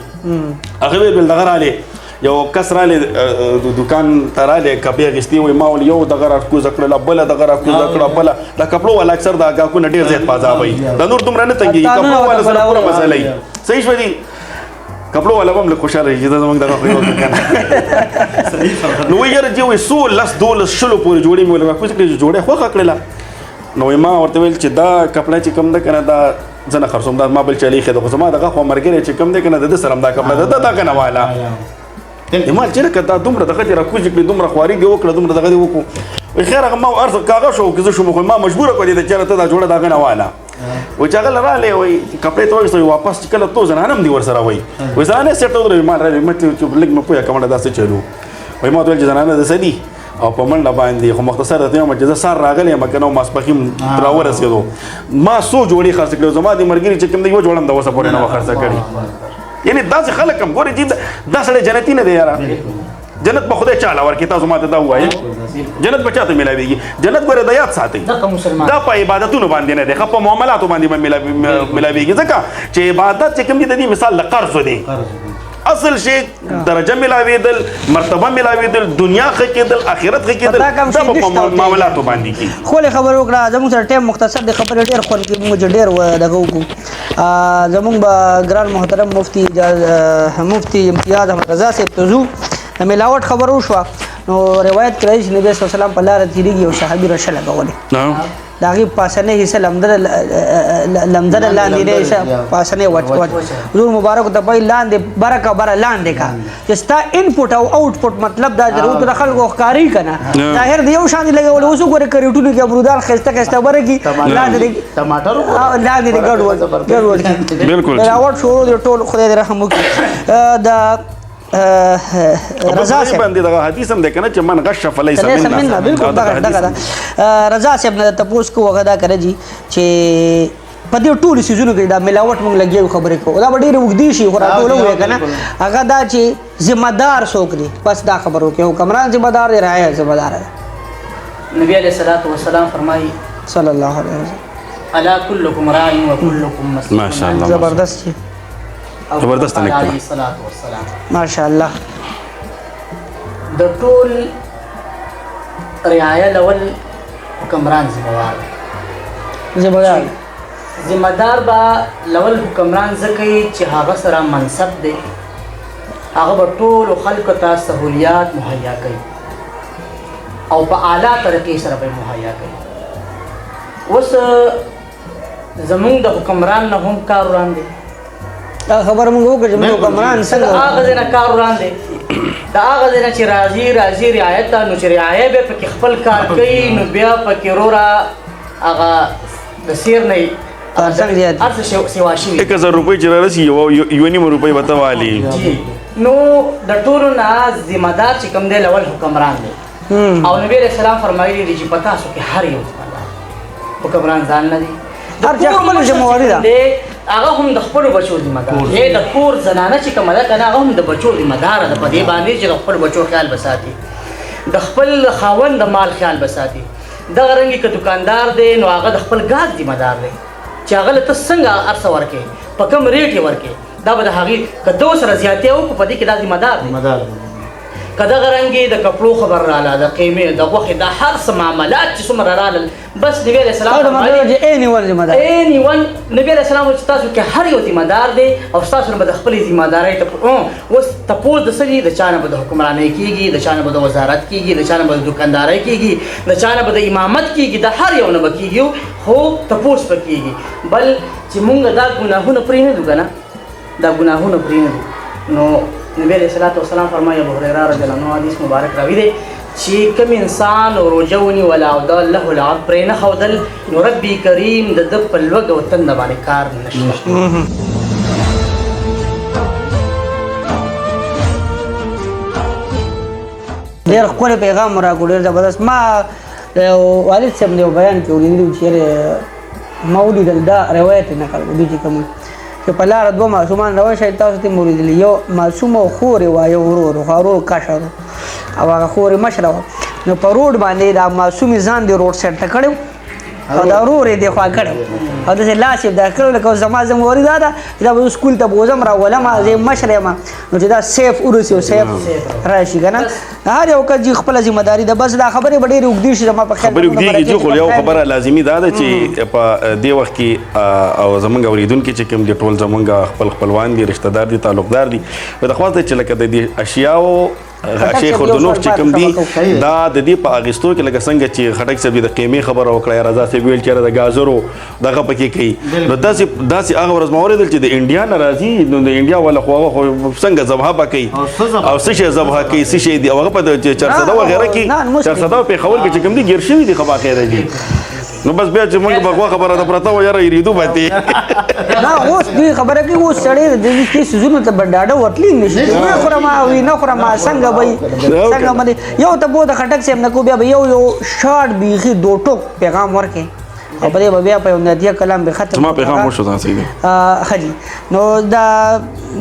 هغه ویل دغه رالی یو کس رالی دکان ته رالی کپې اخیستې وایي ما ول یو دغه راکوزه کړله بله دغه راکوزه کړه بله د کپړو والا اکثر دا ګاهکونه ډېر زیات بازار وایي دا نور دومره نه تنګېږي کپړو والا سره پوره مسله وي صحیح شوه دي کپړو والا به هم لږ خوشحاله شي چې دا زموږ دغه خو یې وکړه نو وایي یاره جي وایي 100 10 12 شلو پورې جوړې مې ول راکوزه کړې چې جوړې خوښه کړله نو ما ورته ویل چې دا کپړه چې کوم ده که نه دا زه نه خرڅوم دا ما بل چلی ښه ده خو زما دغه خو ملګری چې کوم دی که نه د ده سره هم دا کپړه ده دا که نه واله ما چې لکه دا دومره دغه دې راکوزې کړې دومره خواري دې وکړه دومره دغه دې وکړو وایي خیر هغه ما ارزه کاغه شو که زه شوم خو ما مجبوره کړې ده چېرې ته دا جوړه دغه نه واله وایي چې هغه رالی وایي کپړې ته وایي واپس چې کله تو زنانه هم دي ورسره وایي وایي زنانې سیټ ته ودرېږي ما رالی مطلب لږ مې پوهه کمه دا څه چلو وایي ما ورته ویل چې زنانه د څه دي او په منډه باندې خو مختصر درته وایم چې زه سهار راغلی یم که نه ماسپښین راورسېدو ما څو جوړې خرڅ کړې زما د ملګري چې کوم دی یو جوړه هم د اوسه پورې نه وه خرڅه کړې یعنې داسې خلک هم ګورې چې دا سړی جنتي نه دی یاره جنت به خدای چاله ورکړي تاسو ماته دا ووایئ جنت به چاته میلاویږي جنت ګوره د یاد ساتئ دغه مسلمان دا په عبادتونو باندې نه دی ښه په معاملاتو باندې به میلاویږي ځکه چې عبادت چې کوم دي د دې مثال د قرض دی اصل شی درجه ملاویدل مرتبه ملاویدل دنیا ښه کېدل آخرت ښه کېدل دا په معاملاتو باندې کېږي خو خبر وکړه زموږ سره ټایم مختصر دی خبرې ډېر خوند کې موږ ډېر دغه وکړو زموږ به ګران محترم مفتي امتیاز احمد رضا صاحب ته ځو د ملاوټ خبر وشوه نو روایت کې راځي چې نبی صلی الله علیه وسلم په لاره تېرېږي یو صحابي رشه لګولې د هغې پاسنۍ حصه لمدره لاندې دی حصه پاسنۍ وچ حضور مبارک ته وایي لاندې برکه بره لاندې کا چې ستا انپوټ او آوټپوټ مطلب دا ضرورت د خلکو ښکاري که نه ظاهر د یو شان دي لګولې اوس وګورې کریټونو کې امرودان ښایسته ښایسته بره کي لاندې دې ګډوډ بالکل راوټ شروع دی ټول خدای دې رحم وکړي د رضا صاحب باندې دغه حدیث هم دی کنه چې من غش فلیس منا بالکل دغه رضا صاحب نه تاسو کو وغدا کړی جی چې په دې ټول سيزونو کې دا ملاوت موږ لګیو خبرې کو دا ډېر وګدي شي خو راټول وې کنه هغه دا چې ذمہ دار څوک دی بس دا خبرو کې حکمران ذمہ دار دی راځي ذمہ دار نبی علیہ الصلوۃ والسلام فرمایي صلی الله علیه وسلم الا كلكم راع وكلكم مسؤول ما شاء الله زبردست زبردست علیه الصلوۃ والسلام ماشاء الله د ټول رعايه لول حکمران ذمہ دار با لول حکمران زکه چې هغه سره منصب دی هغه به ټول خلکو ته سہولیات مهیا کوي او په اعلی طریقې سره به مهیا کوي اوس زمونږ د حکمران نه هم کار وړاندې دا خبر موږ وکړو چې حکمران څنګه هغه ځای نه کار وړاندې د هغه ځای نه چې راځي رعایت ته نو چې رعایه به پکې خپل کار کوي نو بیا پکې وروره هغه د سیر نه هر څه سیوا شوي 1000 روپۍ چې رارسي یو نیم روپۍ به ته والي نو د ټولو نه ذمہ دار چې کوم دی لول حکمران دی او نبی علیہ السلام فرمایلی دي چې په تاسو کې هر یو حکمران ځان نه دی هر چا خپل ذمہواري ده هغه هم د خپل بچو ذمہ دار دی د کور زنانه چې کومه ده کنه هغه هم د بچو ذمہ دار ده په دې باندې چې د خپل بچو خیال بساتي د خپل خاوند د مال خیال بساتي دغه رنګي که دکاندار دی نو هغه د خپل ګاز ذمہ دار دی چې هغه له ته څنګه ارڅه ورکې په کوم ریټ یې ورکې دا به د هغې که دو سره زیاتې وکړو په دې کې دا ذمہ دار دی که دغه رنګې د کپړو خبر راله د قیمې د غوښې دا هر څه معاملات چې څومره رالل بس نبی علیه السلام نبی علیه السلام چې تاسو کې هر یو ذمہ دار دی او ستاسو نه به د خپلې ذمہ دارۍ اوس تپوس د څه دي د چا نه به د حکمرانۍ کېږي د چا نه به د وزارت کېږي د چا نه به د دکاندارۍ کېږي د چا نه به د امامت کېږي د هر یو نه به کېږي خو تپوس به کېږي بل چې مونږ دا ګناهونه پرېږدو که نه دا ګناهونه پرېږدو نو نبی علیہ السلام فرمایي ابو هريره رضی الله عنه حدیث مبارک راوي دی چې کوم انسان روژه ونیوله او د الله العب پرې نه ښودل نو ربي کریم د ده په لوږه او تنده باندې کار نشته ډېر ښکلی پیغام راکړو ډېر زبردست ما د والد صاحب د یو بیان کې اورېدلي وو چې ما ولیدل دا روایت یې نقل کړو دوی چې کوم چې په لاره دوه ماشومان روان شئ تاسو ته مو ولیدلي یو معصوم او خورې وه یو ورور خو ورور کشر او هغه خورې مشره وه نو په روډ باندې دا معصوم یې ځان د روډ سایډ ته کړی او دا ورور یې دې خوا کړی او داسې لاس یې دا کړی لکه زما ذمهواري دا ده چې دا به سکول ته بوځم راولم زه مشر یم نو چې دا سیف ورسي او سیف راشي که نه هر یو کس جي خپله ذمه داري ده بس دا خبرې به ډېرې اوږدې شي زما په خیال خبرې اوږدېږي خو یو خبره لازمي دا ده چې په دې وخت کې او زمونږ اورېدونکي چې کوم دي ټول زمونږ خپل خپلوان دي رشته دار دي تعلقدار دي په درخواست دی چې لکه د دې اشیاو شیخ اردنوف چې کوم دي دا د دې په اغېستو کې لکه څنګه چې خټک صاحب د قیمې خبره وکړه رضا صاحب ویل چې د ګازرو دغه پکې کوي نو داسې هغه ورځ ما اورېدل چې د انډیا نه راځي نو د انډیا والا خو هغه څنګه ذبحه به کوي او څه شی ذبحه کوي څه شی دي او هغه په چرسده وغیره کې چرسده په پېښور کې چې کوم دي ګیر شوي دي خو باخیره دي نو بس بیا چې موږ بغوا خبره ده پرته و یاره یریدو باندې نه اوس دوی خبره کوي اوس سړی د دې سيزونو ته به ډاډه ورتلی نشي نه خورم او نه خورم څنګه به څنګه باندې یو ته بو د خټک صاحب نه کو بیا یو شارټ بیخي دو ټوک پیغام ورکې او په دې بیا په نتیجه کلام به ختم ما پیغام وشو تاسو دې حاجی نو دا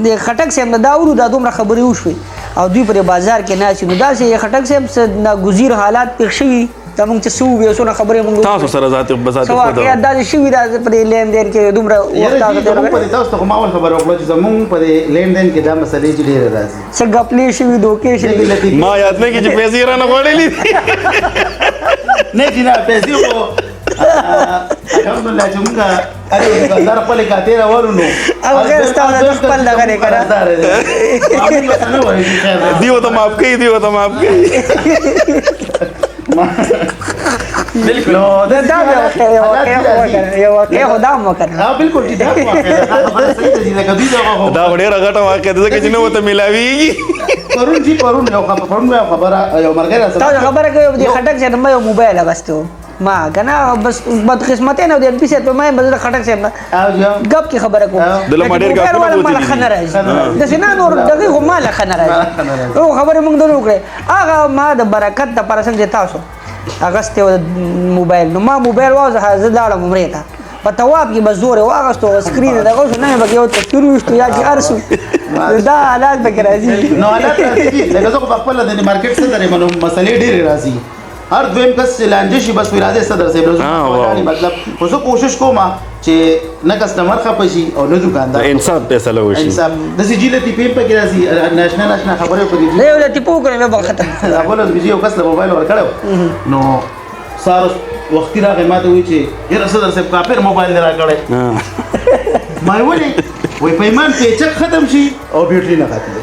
د خټک صاحب دا ورو دا دومره خبرې وشوي او دوی پر بازار کې ناشي نو داسې خټک صاحب ناګزیر حالات پیښ شوي دا موږ چې سو بیا سونه خبرې موږ تاسو سره ذات بذات سو واقعیا دا شوي دا پر لین دین کې دومره وخت یاره تاسو ته ما ول خبر وکړه چې زمونږ په لین دین کې دا مسلې چې ډېر راځي څنګه خپلې شوي دوکې شوي ما یاد نه کی چې پیسې را نه غوړلې نه چې نه پیسې خو الحمدلله چې موږ اره بازار خپل کاته راوړو نو او غیر ستاسو خپل دغه نه کړه دیو ته معاف کړئ دیو ته معاف کړئ بالکل دا یو واقع خدا مو کړ ها بالکل دي دا خبره صحیح ده چې کدی دا ډېره غټه واقع ده چې نو ته ملاويږي پرون یو خبره یو مرګره تاسو خبره کوي د خټک چې نو موبایل اغستو ما کنه بس بد قسمت نه د پیسې په ما بس خټک چې نه غب کی خبره کوم دله ما ډېر غاټه ولا خنه راځي د سینا نور دغه هم مال خنه راځي او خبره موږ درو کړې هغه ما د برکت د پرسن چې تاسو اغسته موبایل نو ما موبایل واځه زه لاړم عمرې ته په تواب کې بزور واغستو سکرین دغه نه بګیو ته تروشتو یا چې ارسو دا حالات به راځي نو حالات راځي لکه زه په خپل د مارکیټ څخه درې منو مسلې ډېرې راځي هر دویم کس چې لانجه شي بس وراده صدر صاحب مطلب خو زه کوشش کوم چې نه کسٹمر خپه شي او نه دکاندار انصاف فیصله وشي انصاف د سجلتي پیم په کې راځي نېشنل خبره کوي نه یو ته پوکره به ختم اول د بيجي یو کس له موبایل ورکړو نو سار وخت راغی ما ته وی چې یره صدر صاحب کافر موبایل نه راکړی ما ویلي وای پیمان پیچک ختم شي او بیټری نه ختم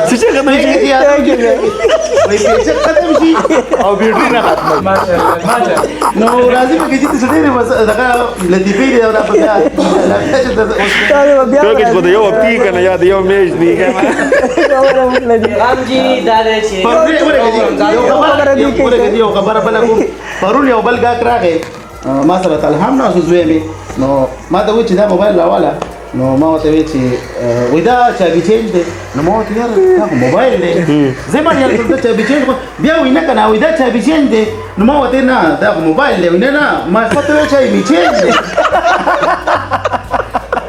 څه څه ختم شي وای پیچک ختم شي او بیټری نه ختم نو راځي په کې چې څه ډېر بس دغه لطیفې دی دا په ټوکې خو د یو پی کنه یا د یو میش دی کنه رام جی دا دې چې یو خبره بل کوم پرون یو بل غاک راغی ما سره تلهم نه زوی می نو ما ته و چې دا موبایل راواله نو ما ته وی چې وای دا چابي چینج دی نو ما ته یاره دا موبایل دی زما یاره ته چابي چینج بیا وای نه کنه وای دا چابي چینج دی نو ما ته نه دا موبایل دی نه نه ما ته وی چې می چینج دی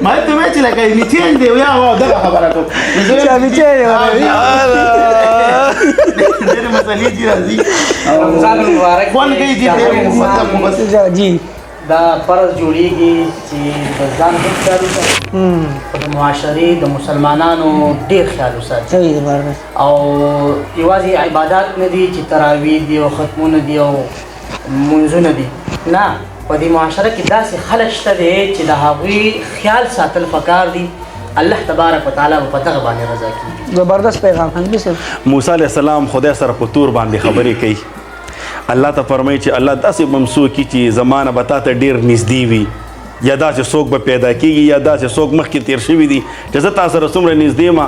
ما ته وی چې لکه می چینج دی یا وا دا خبره کوم چابي چینج ډېر مسلې دي راځي رمضان مبارک فون کوي چې جی دا فرض جوړیږي چې د ځان هیڅ خیال وساتي د معاشري د مسلمانانو ډېر خیال وساتي صحیح دی باربس او یوازې عبادات نه دي چې تراویح دي او ختمونه دي او منځونه دي نه په دې معاشره کې داسې خلک شته دی چې د هغوی خیال ساتل پکار دي الله تبارک وتعالی په دغه باندې رضا کیږي زبردست پیغام حنبی صاحب موسی علیہ السلام خدای سره په تور باندې خبرې کوي الله ته فرمایي چې الله داسې ممسوک کی چې زمانه به تا ته ډېر نږدې وي یا داسې څوک به پیدا کېږي یا داسې څوک مخکې تېر شوي دي چې زه تا سره څومره نږدې یم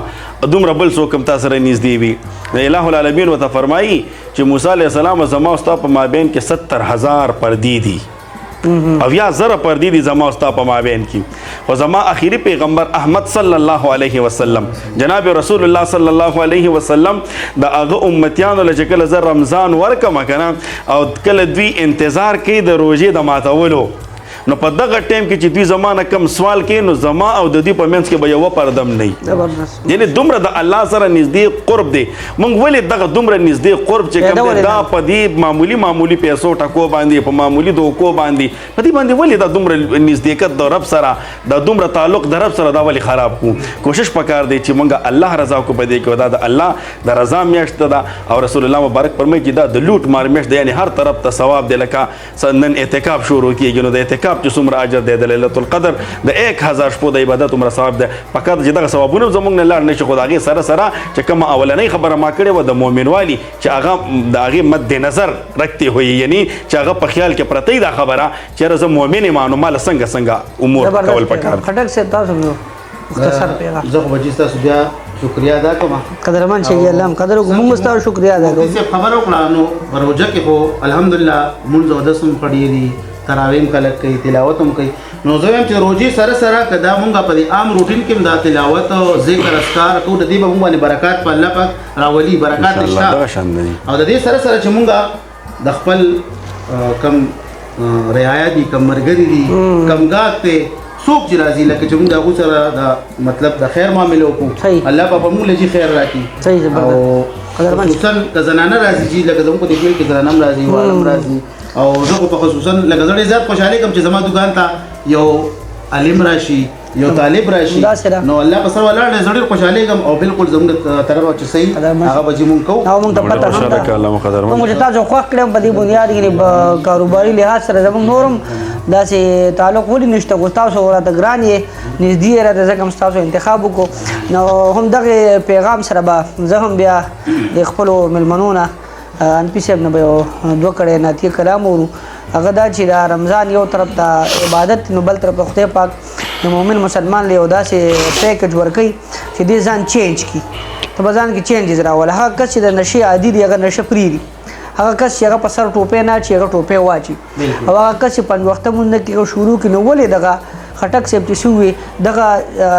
دومره بل څوک هم تا سره نږدې وي الہ العالمین ورته فرمایي چې موسی علیہ السلام زما او ستا په مابین کې 70,000 پردې دي او یا زره پردې دي زما او ستا په مابین کې خو زما اخیری پیغمبر احمد صلی الله علیه وسلم جناب رسول الله صلی الله علیه وسلم د هغه امتیانو له چې کله زه رمضان ورکم کنه او کله دوی انتظار کوي د روژې د ماتولو نو په دغه ټیم کې چې دوی زمانه کم سوال کوي نو زما او د دوی په منځ کې به یوه پردم نه وي یعنې دومره د الله سره نږدې قرب دی موږ ولې دغه دومره نږدې قرب چې کوم دی دا په دې معمولي پیسو ټکو باندې په معمولي دوکو باندې په دې باندې ولې دا دومره نږدېکت د رب سره دا دومره تعلق د رب سره دا ولې خراب کړو کوشش پکار دی چې موږ الله رضا کو په دې کې دا د الله د رضا میاشت ده او رسول الله مبارک فرمایي چې دا د لوټ مار میاشت دی یعنې هر طرف ته ثواب دی لکه نن اعتکاف شروع کېږي نو د اعتکاف چې څومره اجر دی د لیلة القدر د 1000 شپو د عبادت عمره ثواب دی فقط چې دغه ثوابونه زموږ نه لاړ نه شي خو د هغې سره سره چې کومه اولنۍ خبره ما کړې وه د مؤمنوالي چې هغه د هغې مد نظر رکھتے ہوئے یعنی چې هغه په خیال کې پرته دا خبره چې زه مؤمن یم نو ماله څنګه امور کول پکار خټک صاحب تاسو مختصر پیغام زه خو به چې تاسو بیا شکریا ادا کوم قدرمن چې الله قدر موږ ستاسو شکریا ادا کوو چې خبر وکړه نو روزه کې خو الحمدلله مونږ او دسم پړې دي تراویم کلک کوي تلاوت هم کوي نو زه وایم چې روزي سره سره کدا مونږه په دې عام روټین کې دا تلاوت او ذکر اذکار کو د دې به مونږ باندې برکات په الله پاک راولي برکات نشته او د دې سره سره چې مونږه د خپل کم رعایا دي کم مرګري دي کم ګاک ته څوک چې راځي لکه چې موږ د هغوی سره د مطلب د خیر معاملې وکړو صحیح. الله به په موږ له جي خیر راکړي صحیح زبردست. او قدرمن. خصوصا که زنانه راځي چې لکه زموږ په دې کلي کې زنانه هم راځي واړه هم راځي او زه خو په خصوصا لکه زه ډېر زیات خوشحالي کوم چې زما دوکان ته یو عالم راشي یو طالب راشي داسې ده. نو الله په سره ولاړ دی زه ډېر خوشحالي کوم او بالکل زموږ طرفه چې صحیح قدرمن. هغه به چې مونږ کوو او موږ ته پته هم خوشاله که الله ده مقدرمن. موږ چې تاسو خوښ کړم په دې بنیاد کې کاروباري لحاظ سره زموږ نورم داسې تعلق ولې نشته خو تاسو راته ګران یې نږدې یې راته ځکه هم ستاسو انتخاب وکړو نو هم دغه پیغام سره به زه هم بیا د خپلو مېلمنو نه انپي صاحب نه به یو دوه کړی نعتیه کلام وورو هغه دا چې دا رمضان یو طرف ته عبادت نو بل طرف ته خدای پاک د مؤمن مسلمان له یو داسې پیکج ورکوي چې دې ځان چینج کړي ته به ځان کې چینجز راوله هغه کس چې د نشې عادي دی هغه نشه پرېږدي هغه کس چې هغه په سر ټوپۍ نه اچي هغه ټوپۍ واچي او هغه کس چې پنځ وخته مونځ کې شروع کړي نو ولې دغه خټک صاحب چې شوی دغه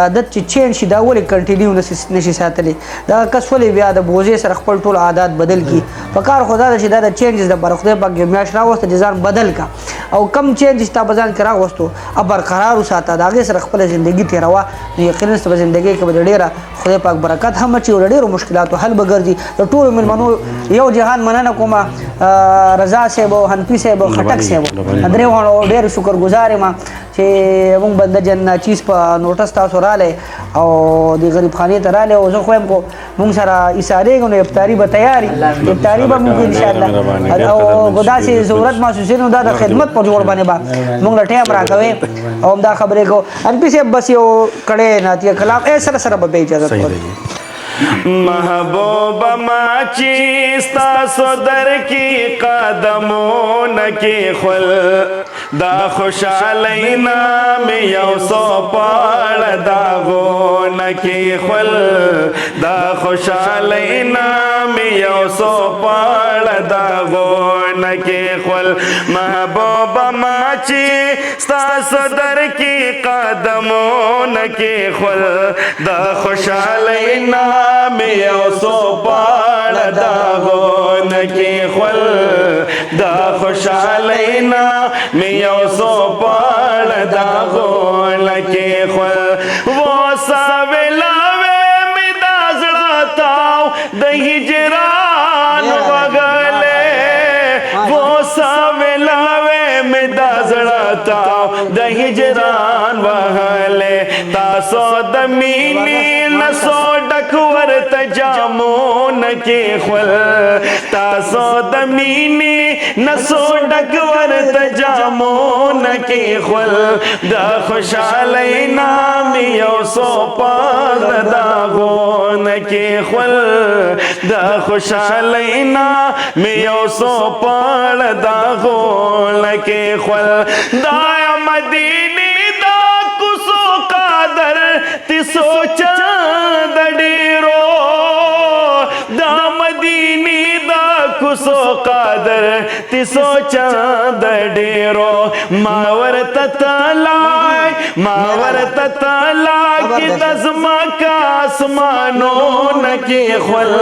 عادت چې چینج شي دا ولې کنټینیو نشي ساتلی دغه کس ولې بیا د بوزې سره خپل ټول عادات بدل کړي په کار خو دا ده چې دا د چینجز د خدای پاک یو میاشت راوسته چې ځان بدل کا او کم چینج چې تا په ځان کې راوستو او برقرار وساته د هغې سره خپله زندګي تېروه نو یقینا ستا په زندګۍ کې به د ډېره خدای پاک برکت هم اچي او د ډېرو مشکلاتو حل به ګرځي د ټولو مېلمنو یو جهان مننه کومه رضا صاحب او حنفي صاحب او خټک صاحب درې واړو ډېر شکرګزار یم چې موږ بنده جن چیز په نوټس تاسو رالی او د غریب خانې ته رالی او زه خو یم خو موږ سره ایسارېږو نو افطاري به تیاري افطاري به موږ انشاءالله او داسې ضرورت محسوسوي نو دا د خدمت په جوړ باندې به موږ له ټایم راکوي او همدا خبرې کوو انپي صاحب بس یو کړی نعتیه کلام سره سره به بیا اجازت ورکړي محبوب ماچی ستاسو در کی قدمون کی خل دا خوشحالی نام یو سو پاڑ داغون کی خل دا خوشحالی نام یو سو پاڑ داغون کی خل محبوب ماچی ستاسو در کی قدمون کی خل دا خوشحالی نام یو سو پاڑ داغون کی خل دا خوشحالی نام یو سو پاڑ داغون کی خل وہ ساولاوے می دازڑا تاو د ہجران وغلے وہ ساولاوے می دازڑا تاو د ہجران وغلے تاسو د مینی نسو ڈکور تجامون کی خل تاسو د مینی نسو ڈکور تجامون کی خل دا خوشحالی نام یو سو پاز داغون کی خل دا خوشحالی نام یو سو پاز داغون کی خل دا مدینی دا کسو قادر تی سوچا دڑیرو دا مدینی دا کسو قادر تی سوچا دڑیرو ماور تتالائی ماور تتالائی کی دزما کا آسمانوں نکی خل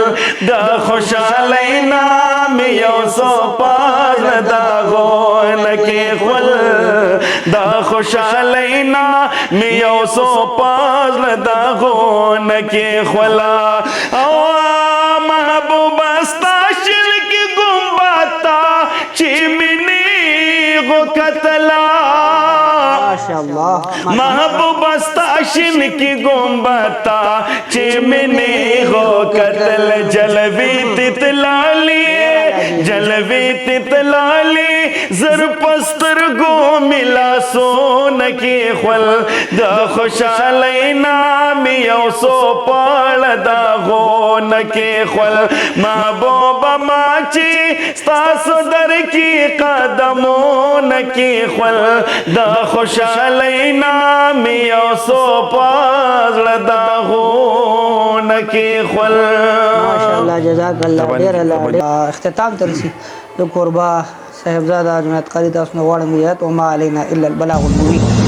دا خوشحالی نام یو سو پاز داغون کی خل دا خوشحالی نام یو سو پاز داغون کی خلا او محبوب استاشل کی گمباتا چیمنی غو قتلا محبوب استاشن کی گمباتا چیمنی غو قتل جلوی تتلالی جلوی تتلالی زر پستر گو ملا سون کی خل دا خوشحالی نام یو سو پاڑ دا غون کی خل محبوب ماچی ستاسو در کی قدمون کی خل دا خوشحالی نام یو سو پاڑ دا غون کی خل ماشاءاللہ جزاک اللہ ډیر الله اختتام ترسي د قربا صاحبزاده جنات قاری تاسو نه غواړم یاد او ما علینا الا البلاغ المبین